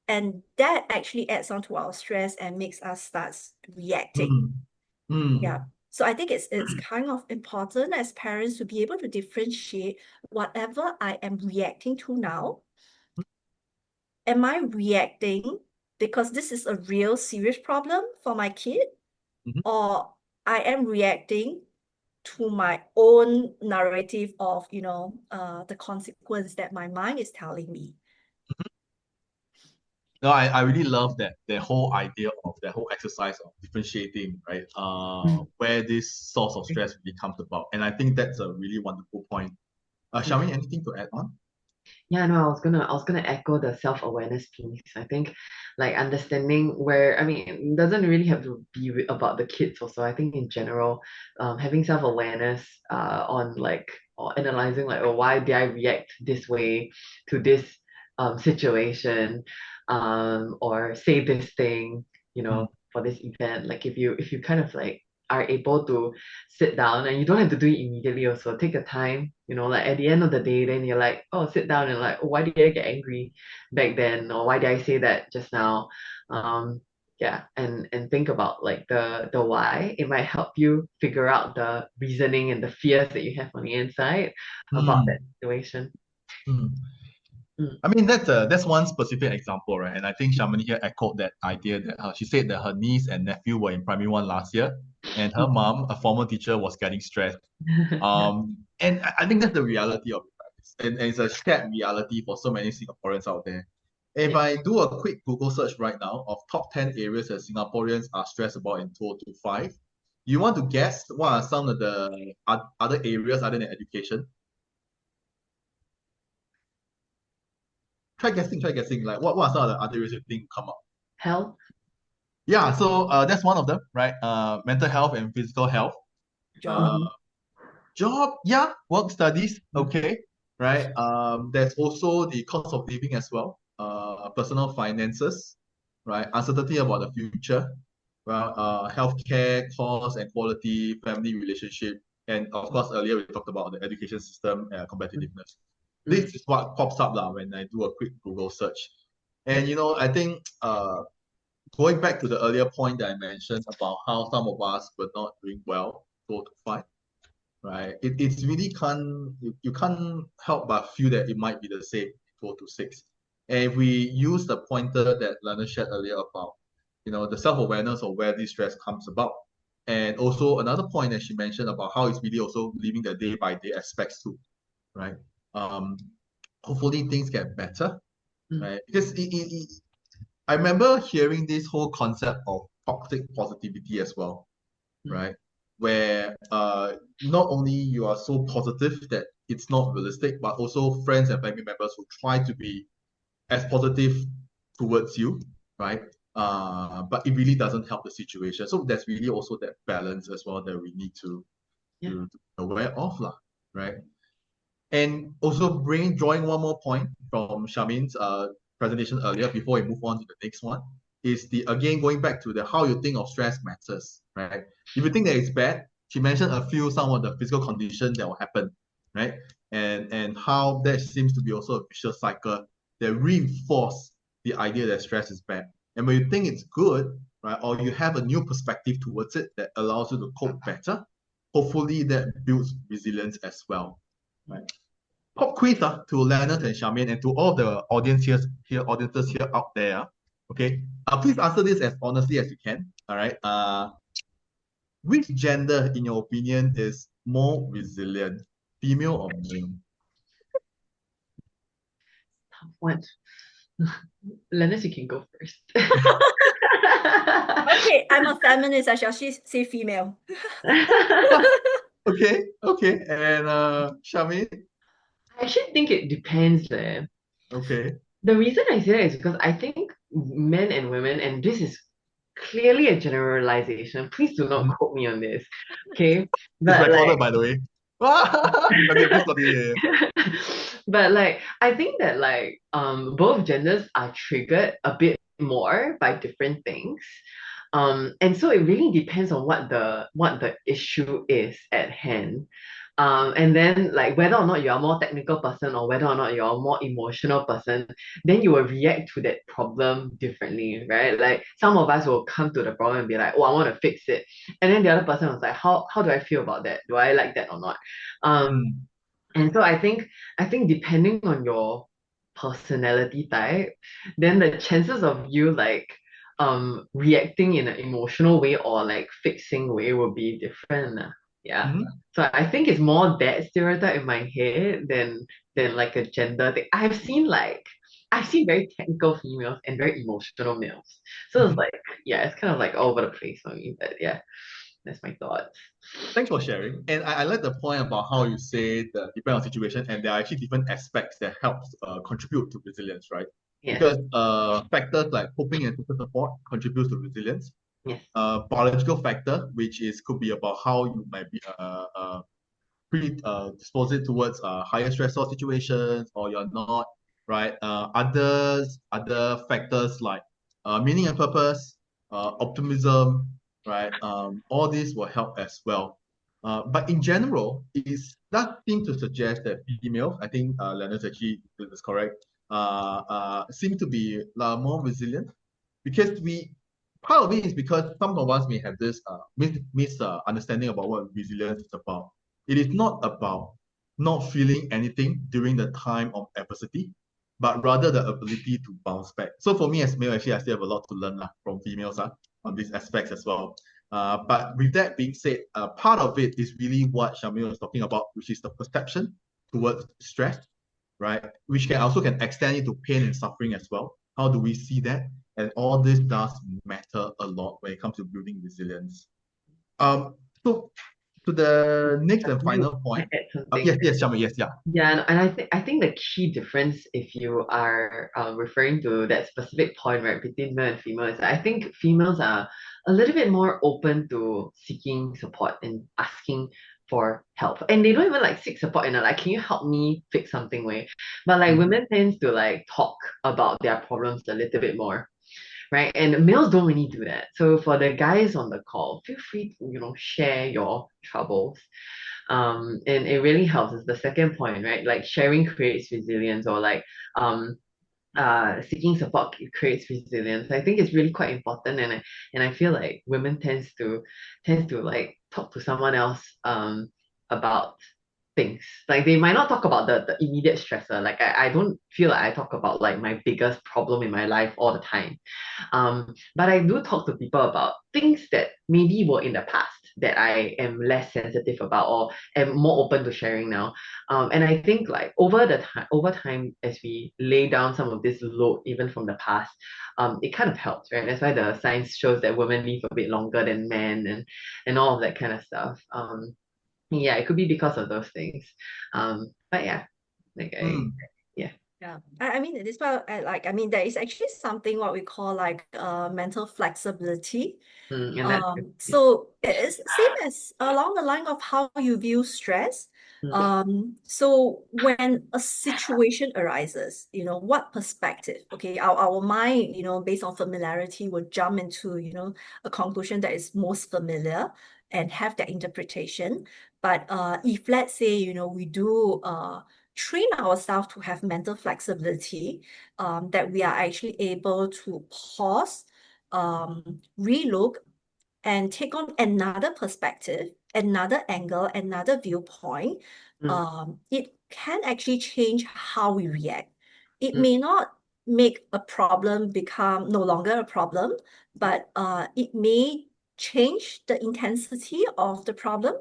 And that actually adds on to our stress and makes us start reacting. Mm. Mm. Yeah. So I think it's kind of important as parents to be able to differentiate whatever I am reacting to now. Am I reacting because this is a real serious problem for my kid? Mhm. Or I am reacting to my own narrative of, the consequence that my mind is telling me. No, I really love that whole idea of that whole exercise of differentiating, right? Where this source of stress really comes about. And I think that's a really wonderful point. Sharmain, anything to add on? Yeah, no, I was gonna echo the self-awareness piece. I think like understanding where, I mean, it doesn't really have to be about the kids also. I think in general, having self-awareness on like, or analyzing like, oh, why did I react this way to this situation, or say this thing, Mm. for this event. Like if you kind of like are able to sit down, and you don't have to do it immediately also, take your time, like at the end of the day, then you're like, oh, sit down and like, oh, why did I get angry back then, or why did I say that just now? Yeah, and think about like the why. It might help you figure out the reasoning and the fears that you have on the inside about that Mm. situation. Mm. Mm. I mean, that's one specific example, right? And I think Shamini here echoed that idea that she said that her niece and nephew were in primary one last year, and her mom, a former teacher, was getting stressed. Yeah. And I think that's the reality of it, right? And it's a shared reality for so many Singaporeans out there. If Yeah. I do a quick Google search right now of top 10 areas that Singaporeans are stressed about in 2025, you want to guess what are some of the other areas other than education? Try guessing. Like what are some of the other areas you think come up? Health. Yeah, so that's one of them, right? Mental health and physical health. Job. Uh, Mm-hmm. Job, yeah, work studies, okay, right? There's also the cost of living as well, personal finances, right? Uncertainty about the future, well, healthcare costs and quality, family relationship, and of course, earlier we talked about the education system competitiveness. Mm-hmm. This is what pops up when I do a quick Google search. And I think going back to the earlier point that I mentioned about how some of us were not doing well, 4 to 5, right? It's really you can't help but feel that it might be the same 4 to 6. And if we use the pointer that Lana shared earlier about, the self-awareness of where this stress comes about. And also another point that she mentioned about how it's really also living the day by day aspects too, right? Um, Hopefully things get better, right? Because I remember hearing this whole concept of toxic positivity as well, Mm-hmm. right? Where not only you are so positive that it's not realistic, but also friends and family members who try to be as positive towards you, right? But it really doesn't help the situation. So there's really also that balance as well that we need Yeah. to be aware of, lah, right? And also drawing one more point from Sharmain's presentation earlier before we move on to the next one is the again going back to the how you think of stress matters, right? If you think that it's bad, she mentioned some of the physical conditions that will happen, right? And how that seems to be also a vicious cycle that reinforce the idea that stress is bad. And when you think it's good, right, or you have a new perspective towards it that allows you to cope better, hopefully that builds resilience as well, right? Pop quiz to Leonard and Charmaine and to all the audiences here out there. Okay. Please answer this as honestly as you can. All right. Which gender, in your opinion, is more resilient, female or male? What? Lennox, you can go first. Okay, I'm a feminist. I shall say female. Okay. Okay. And Charmaine? I actually think it depends there. Okay. The reason I say that is because I think men and women, and this is clearly a generalization. Please do not Mhm. quote me on this. Okay. It's But recorded, like by the way. Okay, please continue. but like I think that like both genders are triggered a bit more by different things. And so it really depends on what the issue is at hand. And then like whether or not you're a more technical person or whether or not you're a more emotional person, then you will react to that problem differently, right? Like some of us will come to the problem and be like, oh, I want to fix it. And then the other person was like, how do I feel about that? Do I like that or not? Um, Mm. and so I think depending on your personality type, then the chances of you like reacting in an emotional way or like fixing way will be different. Yeah. Mhm. So I think it's more that stereotype in my head than like a gender thing. I've seen very technical females and very emotional males. So it's Mhm. like, yeah, it's kind of like all over the place for me. But yeah, that's my thoughts. Thanks for sharing. And I like the point about how you say the depend on situation, and there are actually different aspects that helps contribute to resilience, right? Yes. Because factors like coping and social support contributes to resilience. Yes. Biological factor, which is could be about how you might be predisposed towards higher stressor situations or you're not, right? Other factors like meaning and purpose, optimism, right? All these will help as well. But in general, it is that seem to suggest that females, I think Leonard actually is correct, seem to be more resilient because part of it is because some of us may have this understanding about what resilience is about. It is not about not feeling anything during the time of adversity, but rather the ability to bounce back. So for me as male, actually, I still have a lot to learn from females on these aspects as well. But with that being said, part of it is really what Shamil was talking about, which is the perception towards stress, right? Which can extend into pain and suffering as well. How do we see that? And all this does matter a lot when it comes to building resilience. So to the next and Can final I point. add something? Yes, Sharmain, yes, yeah. Yeah, and I think the key difference, if you are referring to that specific point, right, between male and female, is that I think females are a little bit more open to seeking support and asking for help, and they don't even like seek support in a like, can you help me fix something way, but like Mhm. women tends to like talk about their problems a little bit more, right? And males don't really do that. So for the guys on the call, feel free to share your troubles, and it really helps. Is the second point, right? Like sharing creates resilience, or like um seeking support creates resilience. I think it's really quite important, and I feel like women tends to like talk to someone else about things. Like they might not talk about the immediate stressor. Like I don't feel like I talk about like my biggest problem in my life all the time. But I do talk to people about things that maybe were in the past that I am less sensitive about or am more open to sharing now. And I think like over time, as we lay down some of this load even from the past, it kind of helps, right? That's why the science shows that women live a bit longer than men, and all of that kind of stuff. Yeah, it could be because of those things. But yeah, like Mm, yeah. Yeah, I mean, this part, I mean, there is actually something what we call like mental flexibility. And that's good. So it's same as along the line of how you view stress. Mm, So when a situation arises, what perspective? Okay, our mind, based on familiarity, will jump into, a conclusion that is most familiar and have that interpretation. But if let's say, we do train ourselves to have mental flexibility, that we are actually able to pause, relook, and take on another perspective, another angle, another viewpoint, mm, it can actually change how we react. It mm, may not make a problem become no longer a problem, but it may change the intensity of the problem,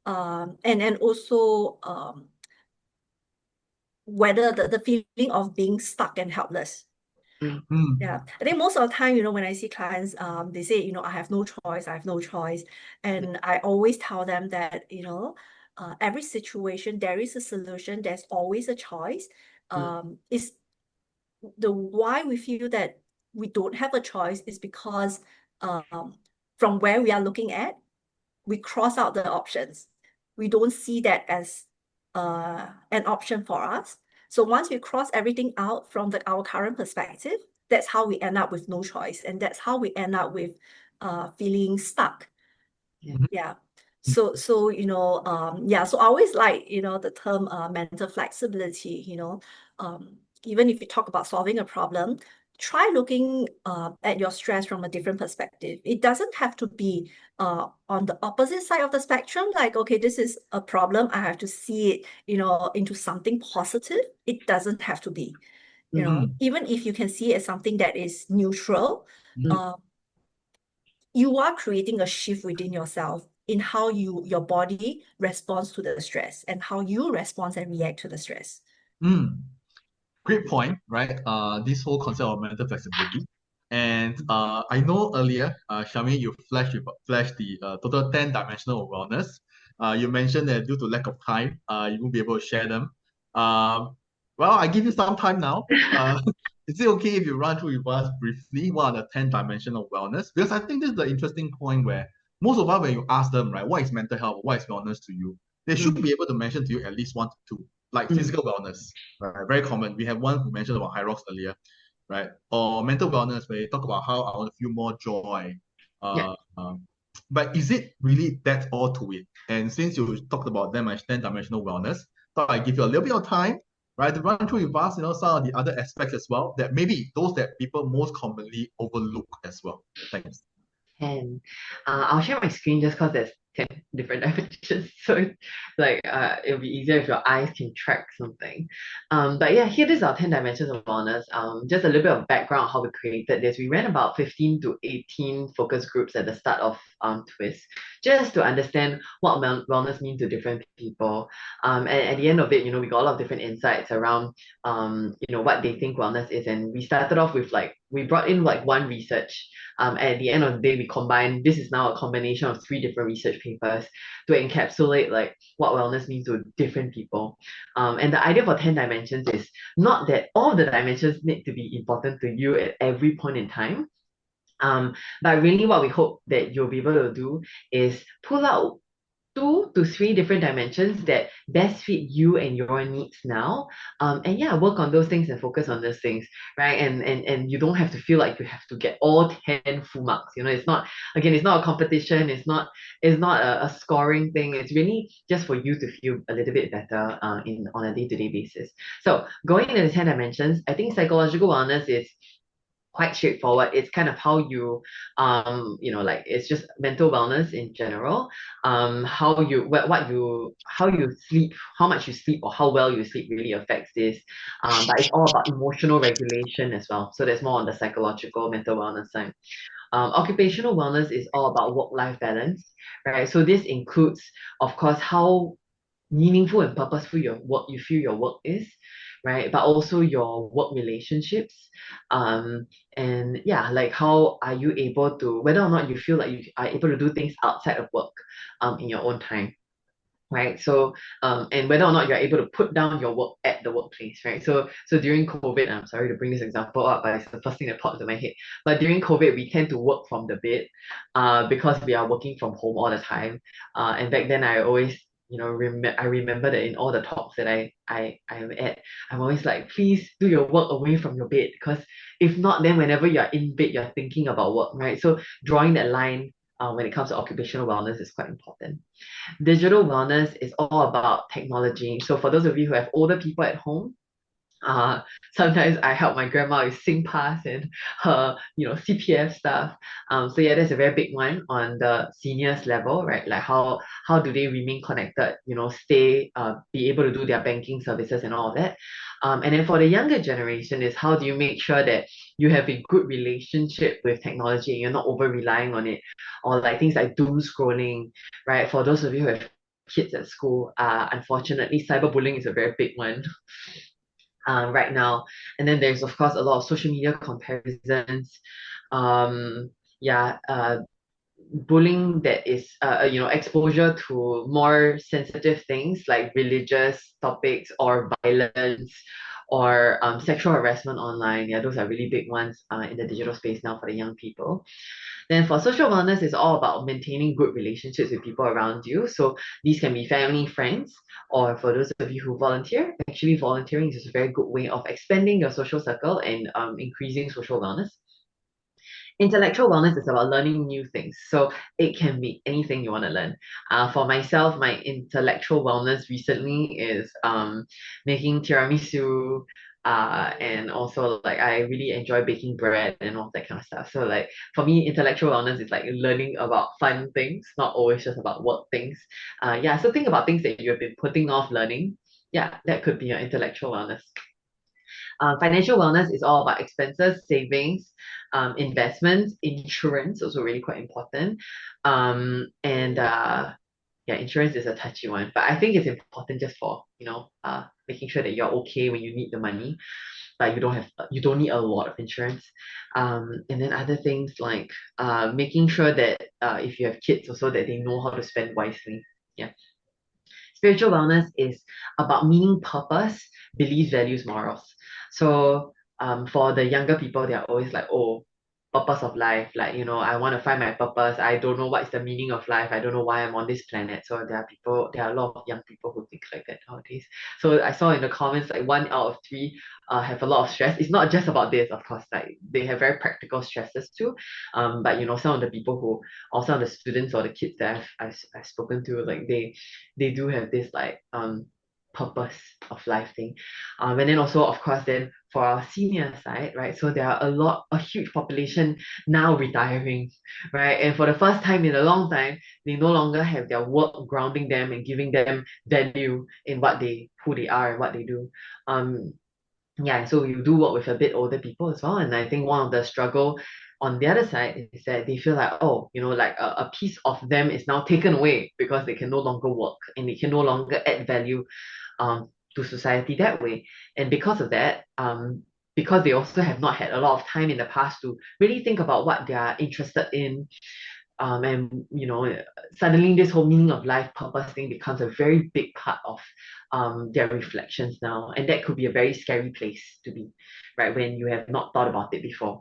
and also whether the feeling of being stuck and helpless. mm, Yeah, mm, I think most of the time, when I see clients, they say, I have no choice, I have no choice. And I always tell them that, every situation, there is a solution, there's always a choice. mm, Is the why we feel that we don't have a choice is because from where we are looking at, we cross out the options. We don't see that as an option for us. So once we cross everything out from our current perspective, that's how we end up with no choice. And that's how we end up with feeling stuck. yeah. mhm, Yeah. So so I always like, the term mental flexibility, even if you talk about solving a problem, try looking at your stress from a different perspective. It doesn't have to be on the opposite side of the spectrum, like, okay, this is a problem, I have to see it, into something positive. It doesn't have to be, mm, even if you can see it as something that is neutral, mm, uh, you are creating a shift within yourself in how your body responds to the stress and how you respond and react to the stress. mm. Great point, right? This whole concept of mental flexibility. And I know earlier, Shami, you flashed the total 10 dimensional awareness. You mentioned that due to lack of time, you won't be able to share them. Um, well, I give you some time now. Is it okay if you run through with us briefly what are the 10 dimensional wellness? Because I think this is the interesting point where most of us, when you ask them, right, what is mental health, what is wellness to you, they should Mm, be able to mention to you at least one to two, like mm, physical wellness. Right, very common. We have one who mentioned about high rocks earlier, right? Or mental wellness, where you talk about how I want to feel more joy. yeah. But is it really that all to it? And since you talked about them as 10-dimensional wellness, thought I give you a little bit of time, right, to run through with us, some of the other aspects as well, that maybe those that people most commonly overlook as well. Thanks. And I'll share my screen just because there's 10 different dimensions. So it's like it'll be easier if your eyes can track something. But yeah, here is our 10 dimensions of wellness. Just a little bit of background on how we created this. We ran about 15 to 18 focus groups at the start of Twist, just to understand what wellness means to different people. And at the end of it, we got a lot of different insights around what they think wellness is. And we started off with like we brought in like one research. At the end of the day, we combined. This is now a combination of three different research papers to encapsulate like what wellness means to different people. And the idea for 10 dimensions is not that all of the dimensions need to be important to you at every point in time. But really what we hope that you'll be able to do is pull out 2 to 3 different dimensions that best fit you and your needs now. And yeah, work on those things and focus on those things, right? And you don't have to feel like you have to get all 10 full marks. It's not, again, it's not a competition, it's not a scoring thing. It's really just for you to feel a little bit better in on a day-to-day basis. So going into the 10 dimensions, I think psychological wellness is quite straightforward. It's kind of how you, like it's just mental wellness in general. How you, how you sleep, how much you sleep, or how well you sleep really affects this. But it's all about emotional regulation as well. So there's more on the psychological mental wellness side. Occupational wellness is all about work-life balance, right? So this includes, of course, how meaningful and purposeful you feel your work is, right? But also your work relationships. And yeah, like how are you able to, whether or not you feel like you are able to do things outside of work in your own time. Right. So, and whether or not you're able to put down your work at the workplace, right? So during COVID, I'm sorry to bring this example up, but it's the first thing that popped into my head. But during COVID, we tend to work from the bed, because we are working from home all the time. And back then, I always, I remember that in all the talks that I'm at, I'm always like, please do your work away from your bed, because if not, then whenever you're in bed, you're thinking about work, right? So drawing that line, when it comes to occupational wellness is quite important. Digital wellness is all about technology. So for those of you who have older people at home, uh, sometimes I help my grandma with SingPass and her, CPF stuff. So yeah, that's a very big one on the seniors level, right? Like how do they remain connected, stay, be able to do their banking services and all of that. And then for the younger generation is how do you make sure that you have a good relationship with technology and you're not over relying on it, or like things like doom scrolling, right? For those of you who have kids at school, unfortunately, cyberbullying is a very big one right now. And then there's of course a lot of social media comparisons. Yeah, bullying that is exposure to more sensitive things like religious topics or violence or sexual harassment online. Yeah, those are really big ones in the digital space now for the young people. Then for social wellness, it's all about maintaining good relationships with people around you. So these can be family, friends, or for those of you who volunteer, actually volunteering is a very good way of expanding your social circle and increasing social wellness. Intellectual wellness is about learning new things. So it can be anything you want to learn. For myself, my intellectual wellness recently is making tiramisu. And also like I really enjoy baking bread and all that kind of stuff. So like for me, intellectual wellness is like learning about fun things, not always just about work things. Yeah, so think about things that you have been putting off learning. Yeah, that could be your intellectual wellness. Financial wellness is all about expenses, savings, investments, insurance, also really quite important. And yeah, insurance is a touchy one, but I think it's important just for, making sure that you're okay when you need the money, but you don't need a lot of insurance. And then other things like making sure that if you have kids also that they know how to spend wisely. Yeah. Spiritual wellness is about meaning, purpose, beliefs, values, morals. So for the younger people, they're always like, oh, purpose of life. Like, I want to find my purpose. I don't know what's the meaning of life. I don't know why I'm on this planet. So there are a lot of young people who think like that nowadays. So I saw in the comments, like 1 out of 3 have a lot of stress. It's not just about this, of course, like they have very practical stresses too. But some of the people who, or some of the students or the kids that I've spoken to, like they do have this like purpose of life thing. And then also, of course, then for our senior side, right? So there are a huge population now retiring, right? And for the first time in a long time, they no longer have their work grounding them and giving them value in who they are and what they do. Yeah, so you do work with a bit older people as well. And I think one of the struggle on the other side is that they feel like, oh, like a piece of them is now taken away because they can no longer work and they can no longer add value to society that way. And because of that, because they also have not had a lot of time in the past to really think about what they are interested in. And suddenly this whole meaning of life purpose thing becomes a very big part of their reflections now, and that could be a very scary place to be, right, when you have not thought about it before.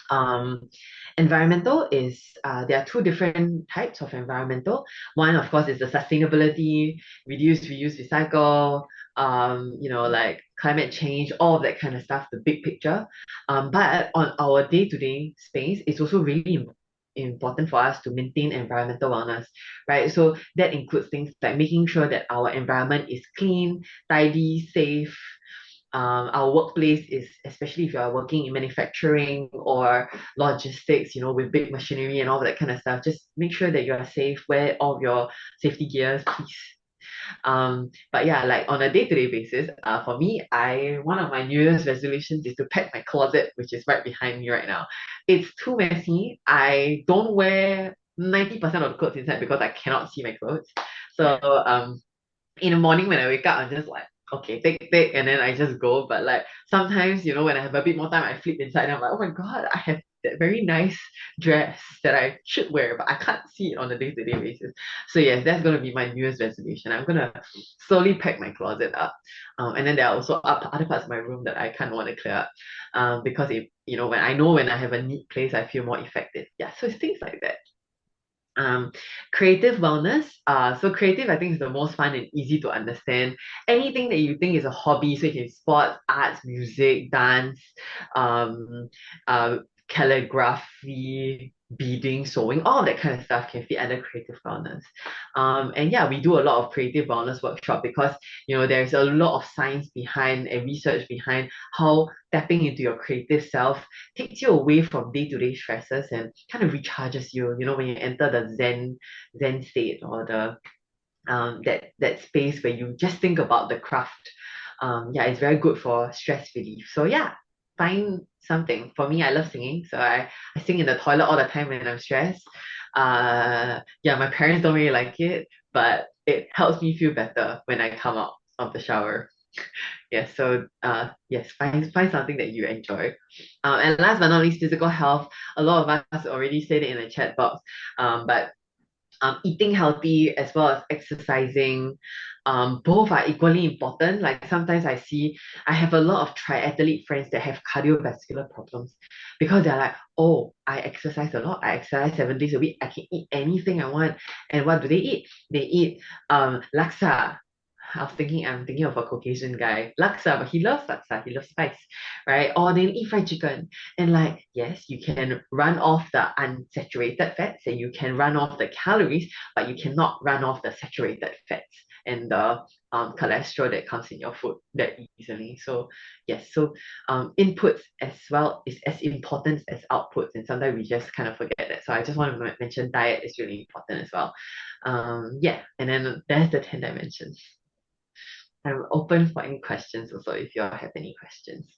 um, Environmental is there are two different types of environmental. One, of course, is the sustainability, reduce, reuse, recycle, like climate change, all of that kind of stuff, the big picture. But on our day-to-day space, it's also really important for us to maintain environmental wellness, right? So that includes things like making sure that our environment is clean, tidy, safe. Our workplace is, especially if you are working in manufacturing or logistics, with big machinery and all that kind of stuff, just make sure that you are safe, wear all of your safety gears, please. But yeah, like on a day-to-day basis, for me, one of my New Year's resolutions is to pack my closet, which is right behind me right now. It's too messy. I don't wear 90% of the clothes inside because I cannot see my clothes. So in the morning when I wake up, I'm just like, okay, take, and then I just go. But like sometimes, when I have a bit more time, I flip inside and I'm like, oh my God, I have that very nice dress that I should wear, but I can't see it on a day-to-day basis. So yes, that's gonna be my New Year's resolution. I'm gonna slowly pack my closet up. And then there are also other parts of my room that I kind of want to clear up. Because when I have a neat place, I feel more effective. Yeah, so it's things like that. um Creative wellness, so creative, I think, is the most fun and easy to understand. Anything that you think is a hobby, so you can sports, arts, music, dance, um calligraphy, beading, sewing, all that kind of stuff can fit under creative wellness. And yeah, we do a lot of creative wellness workshop because there's a lot of science behind and research behind how tapping into your creative self takes you away from day-to-day stresses and kind of recharges you, when you enter the zen state, or the that space where you just think about the craft. Yeah, it's very good for stress relief. So yeah, find something. For me, I love singing, so I sing in the toilet all the time when I'm stressed. Yeah, my parents don't really like it, but it helps me feel better when I come out of the shower. Yes, so yes, find something that you enjoy. And last but not least, physical health. A lot of us already said it in the chat box. But eating healthy as well as exercising, both are equally important. Like sometimes I have a lot of triathlete friends that have cardiovascular problems because they're like, oh, I exercise a lot. I exercise 7 days a week. I can eat anything I want. And what do they eat? They eat laksa. I'm thinking of a Caucasian guy, laksa, but he loves laksa, he loves spice, right? Or they eat fried chicken. And like, yes, you can run off the unsaturated fats and you can run off the calories, but you cannot run off the saturated fats and the cholesterol that comes in your food that easily. So yes, so inputs as well is as important as outputs, and sometimes we just kind of forget that. So I just want to mention diet is really important as well. Yeah, and then there's the 10 dimensions. I'm open for any questions also if you all have any questions.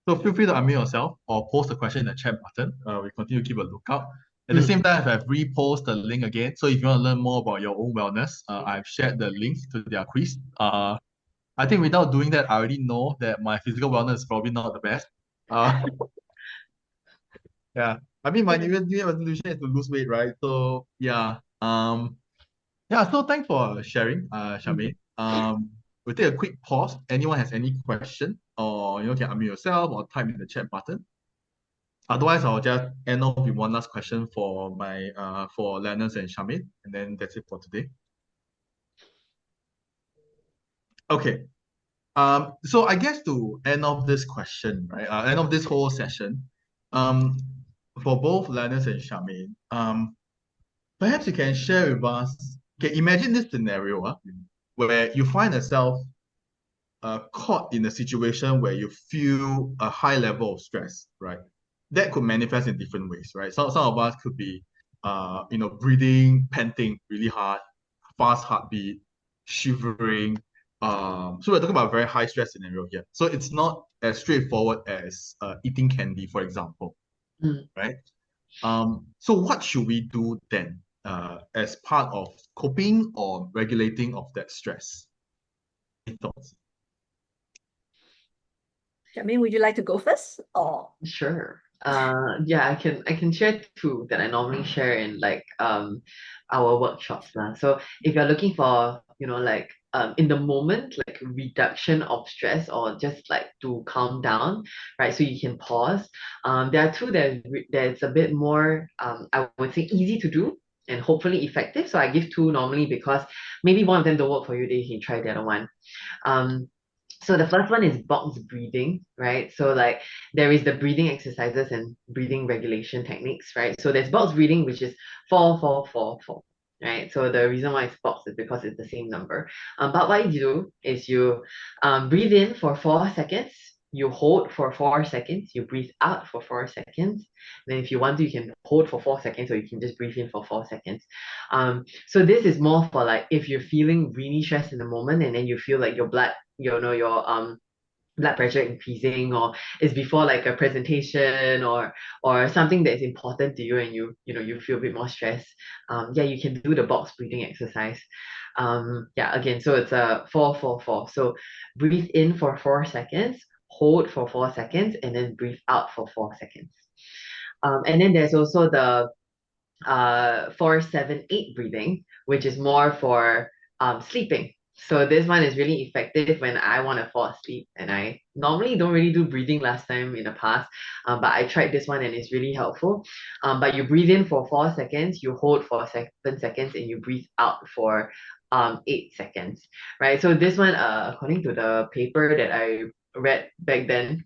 So feel free to unmute yourself or post a question in the chat button. We continue to keep a lookout. At the same time, I've reposted the link again. So if you want to learn more about your own wellness, I've shared the link to their quiz. I think without doing that, I already know that my physical wellness is probably not the best. Yeah. I mean, my New Year resolution is to lose weight, right? So yeah. Yeah, so thanks for sharing, Sharmain. We'll take a quick pause. Anyone has any question, or can unmute yourself or type in the chat button. Otherwise, I'll just end off with one last question for for Lanurse and Sharmain, and then that's it for today. Okay. So I guess to end off this question, right? End of this whole session, for both Lanurse and Sharmain, perhaps you can share with us. Okay, imagine this scenario, where you find yourself caught in a situation where you feel a high level of stress, right? That could manifest in different ways, right? Some of us could be, breathing, panting really hard, fast heartbeat, shivering. So we're talking about a very high stress scenario here. So it's not as straightforward as eating candy, for example, right? So what should we do then as part of coping or regulating of that stress? Any thoughts? Sharmain, would you like to go first? Or Sure. Yeah, I can share two that I normally share in like our workshops lah. So if you're looking for, like in the moment, like reduction of stress or just like to calm down, right? So you can pause. There are two that's a bit more I would say easy to do and hopefully effective. So I give two normally because maybe one of them don't work for you, then you can try the other one. Um, so the first one is box breathing, right? So like there is the breathing exercises and breathing regulation techniques, right? So there's box breathing, which is 4 4 4 4, right? So the reason why it's box is because it's the same number. But what you do is you breathe in for 4 seconds, you hold for 4 seconds, you breathe out for 4 seconds. Then if you want to, you can hold for 4 seconds, or you can just breathe in for 4 seconds. So this is more for like if you're feeling really stressed in the moment and then you feel like your blood, your blood pressure increasing, or it's before like a presentation or something that is important to you, and you feel a bit more stressed. Yeah, you can do the box breathing exercise. Yeah, again, so it's a 4 4 4. So breathe in for 4 seconds, hold for 4 seconds, and then breathe out for 4 seconds. And then there's also the 4 7 8 breathing, which is more for sleeping. So this one is really effective when I want to fall asleep, and I normally don't really do breathing last time in the past, but I tried this one and it's really helpful. But you breathe in for 4 seconds, you hold for 7 seconds, and you breathe out for 8 seconds, right? So this one, according to the paper that I read back then,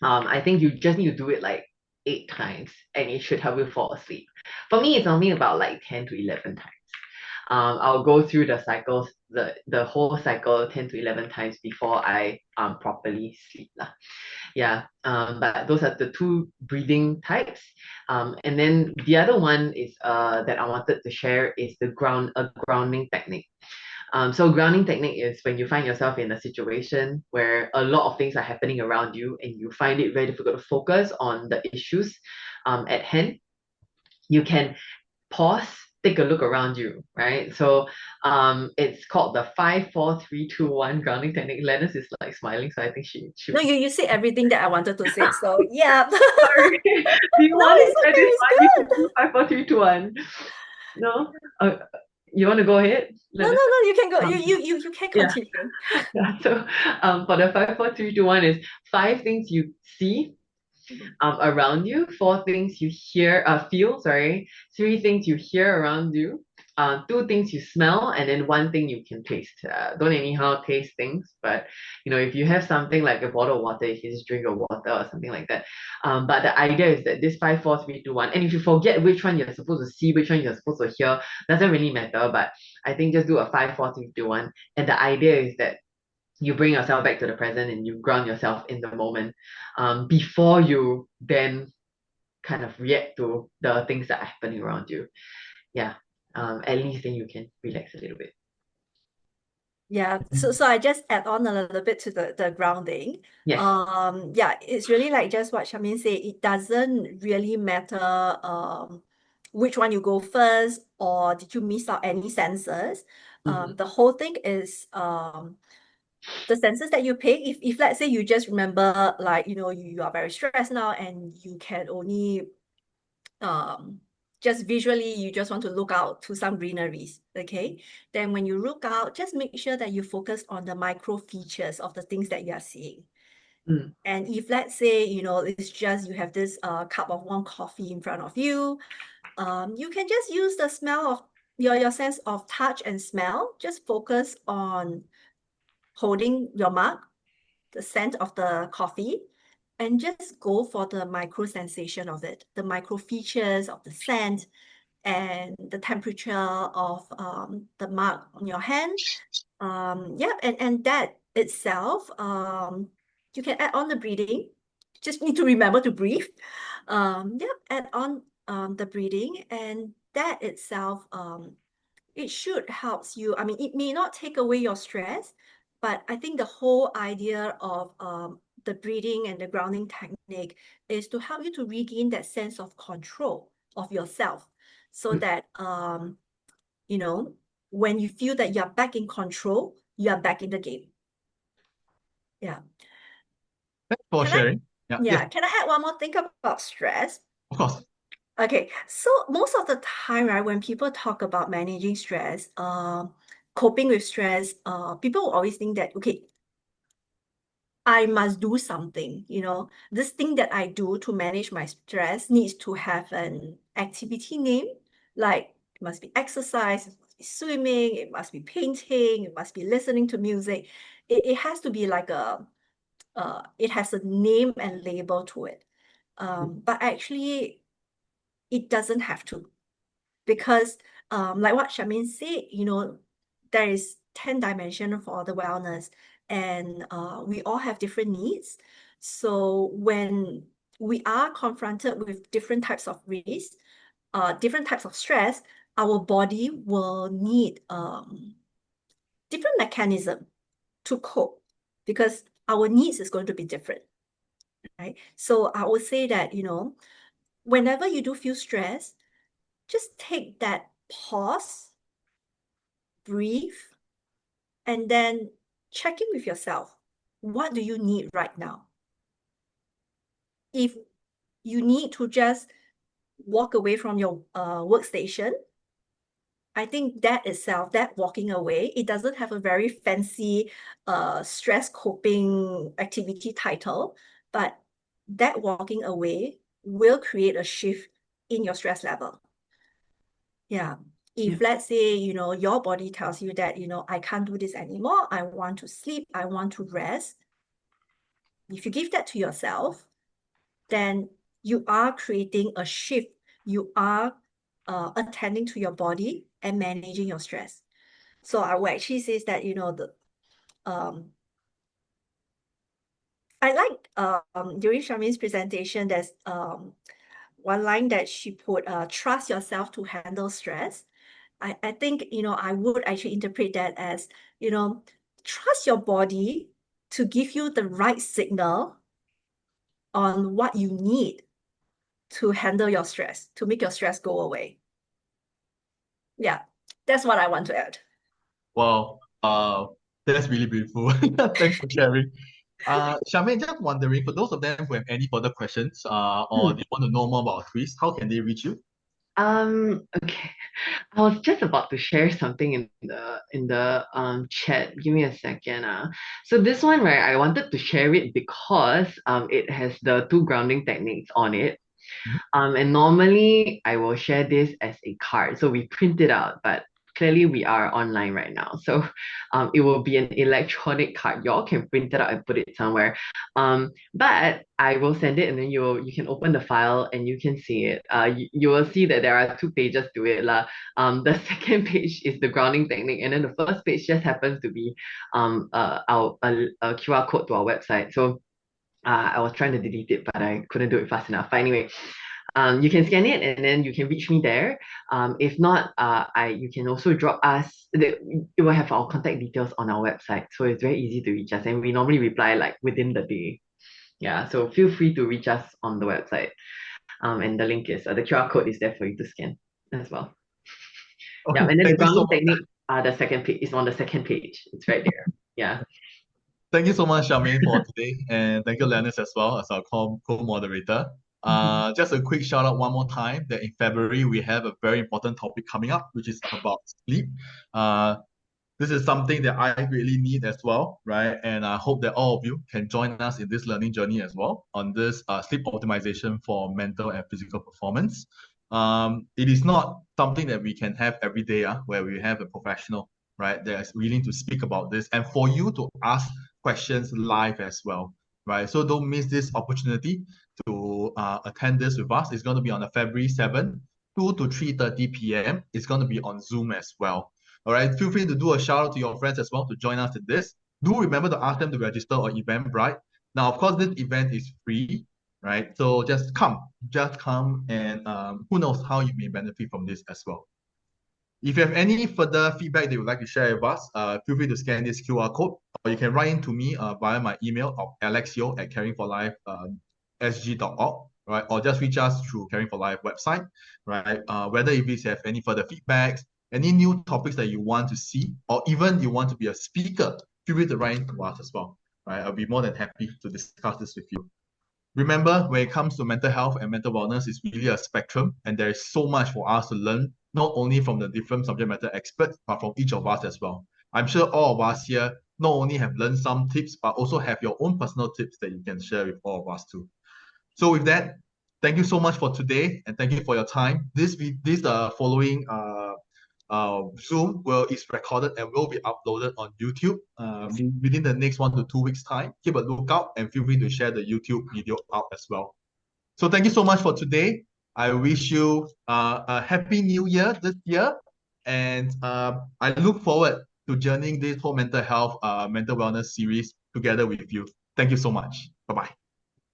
I think you just need to do it like 8 times, and it should help you fall asleep. For me, it's only about like 10 to 11 times. I'll go through the cycles, the whole cycle 10 to 11 times before I properly sleep lah. Yeah. But those are the two breathing types. And then the other one is that I wanted to share is the grounding technique. So grounding technique is when you find yourself in a situation where a lot of things are happening around you and you find it very difficult to focus on the issues at hand. You can pause, take a look around you, right? So it's called the 5 4 3 2 1 grounding technique. Lennox is like smiling, so I think she no, you say everything that I wanted to say. So yeah. sorry. Do you No, want it's to try okay, this it's one? You can good. do 5 4 3 2 1. No? You want to go ahead? No, Lennox? you can go. Um, You can yeah. continue. Yeah. So for the 5 4 3 2 1 is 5 things you see around you, 4 things you feel, sorry, 3 things you hear around you, 2 things you smell, and then 1 thing you can taste. Don't anyhow taste things, but if you have something like a bottle of water, you can just drink your water or something like that. But the idea is that this 5 4 3 2 1, and if you forget which one you're supposed to see, which one you're supposed to hear, doesn't really matter. But I think just do a 5 4 3 2 1, and the idea is that you bring yourself back to the present and you ground yourself in the moment, before you then kind of react to the things that are happening around you. Yeah. At least then you can relax a little bit. Yeah, so I just add on a little bit to the grounding. Yes. Yeah, it's really like just what Sharmain said. It doesn't really matter which one you go first, or did you miss out any senses. The whole thing is the senses that you pick. If let's say you just remember, like you are very stressed now and you can only just visually, you just want to look out to some greeneries, okay? Then when you look out, just make sure that you focus on the micro features of the things that you are seeing. And if let's say, it's just you have this cup of warm coffee in front of you, you can just use the smell of your sense of touch and smell. Just focus on holding your mug, the scent of the coffee, and just go for the micro sensation of it, the micro features of the scent and the temperature of the mug on your hand. Yeah, and that itself, you can add on the breathing. Just need to remember to breathe. Yeah, add on the breathing, and that itself, it should helps you. I mean, it may not take away your stress, but I think the whole idea of the breathing and the grounding technique is to help you to regain that sense of control of yourself, so that when you feel that you're back in control, you are back in the game. Yeah. for Can I, sharing. Yeah, yeah, yes, can I add one more thing about stress? of course. Okay, so most of the time, right, when people talk about managing stress, coping with stress, people will always think that, okay, I must do something, this thing that I do to manage my stress needs to have an activity name, like it must be exercise, it must be swimming, it must be painting, it must be listening to music. It has to be like it has a name and label to it. But actually, it doesn't have to, because like what Sharmain said, there is 10 dimension for the wellness, and we all have different needs. So when we are confronted with different types of risks, different types of stress, our body will need different mechanism to cope, because our needs is going to be different, right? So I would say that, whenever you do feel stress, just take that pause, breathe, and then check in with yourself. What do you need right now? If you need to just walk away from your workstation, I think that itself, that walking away, it doesn't have a very fancy stress coping activity title, but that walking away will create a shift in your stress level. Yeah. If let's say, your body tells you that, I can't do this anymore, I want to sleep, I want to rest. If you give that to yourself, then you are creating a shift. You are attending to your body and managing your stress. So I would actually say that, um, I like during Sharmain's presentation, there's one line that she put, trust yourself to handle stress. I think, I would actually interpret that as, trust your body to give you the right signal on what you need to handle your stress, to make your stress go away. Yeah, that's what I want to add. Wow, that's really beautiful. Thanks for sharing. Charmaine, just wondering, for those of them who have any further questions, or they want to know more about quiz, how can they reach you? Okay. I was just about to share something in the chat. Give me a second. So this one, right, I wanted to share it because it has the two grounding techniques on it. Mhm. And normally I will share this as a card. So we print it out, but clearly we are online right now. So it will be an electronic card. Y'all can print it out and put it somewhere. But I will send it, and then you can open the file and you can see it. You will see that there are two pages to it. La. The second page is the grounding technique, and then the first page just happens to be a QR code to our website. So I was trying to delete it, but I couldn't do it fast enough. But anyway, you can scan it and then you can reach me there. If not, you can also drop us. It will have our contact details on our website, so it's very easy to reach us, and we normally reply like within the day. Yeah, so feel free to reach us on the website. And the link is the QR code is there for you to scan as well. Yeah, Okay, and then the thank you so grounding much. technique, the second page is on the second page. It's right there. Yeah. Thank you so much, Charmaine, for today, and thank you, Lanurse, as well as our co-moderator. Just a quick shout out one more time that in February we have a very important topic coming up, which is about sleep. Uh, this is something that I really need as well, right? And I hope that all of you can join us in this learning journey as well on this sleep optimization for mental and physical performance. It is not something that we can have every day, where we have a professional, right, that is willing to speak about this and for you to ask questions live as well, right? So don't miss this opportunity to attend this with us. It's going to be on the February 7th, 2 to 3:30 p.m. It's going to be on Zoom as well. All right, feel free to do a shout out to your friends as well to join us in this. Do remember to ask them to register on Eventbrite. Now, of course, this event is free, right? So just come, and who knows how you may benefit from this as well. If you have any further feedback that you would like to share with us, feel free to scan this QR code, or you can write in to me via my email of alexyo@caringforlifesg.org, right? Or just reach us through Caring for Life website, right? Whether if you have any further feedbacks, any new topics that you want to see, or even you want to be a speaker, feel free to write in to us as well. right? I'll be more than happy to discuss this with you. Remember, when it comes to mental health and mental wellness, it's really a spectrum, and there is so much for us to learn, not only from the different subject matter experts, but from each of us as well. I'm sure all of us here not only have learned some tips, but also have your own personal tips that you can share with all of us too. So with that, thank you so much for today, and thank you for your time. This following Zoom is recorded and will be uploaded on YouTube within the next 1 to 2 weeks time. Keep a lookout and feel free to share the YouTube video out as well. So thank you so much for today. I wish you a happy new year this year, and I look forward to journeying this whole mental health, mental wellness series together with you. Thank you so much. Bye-bye.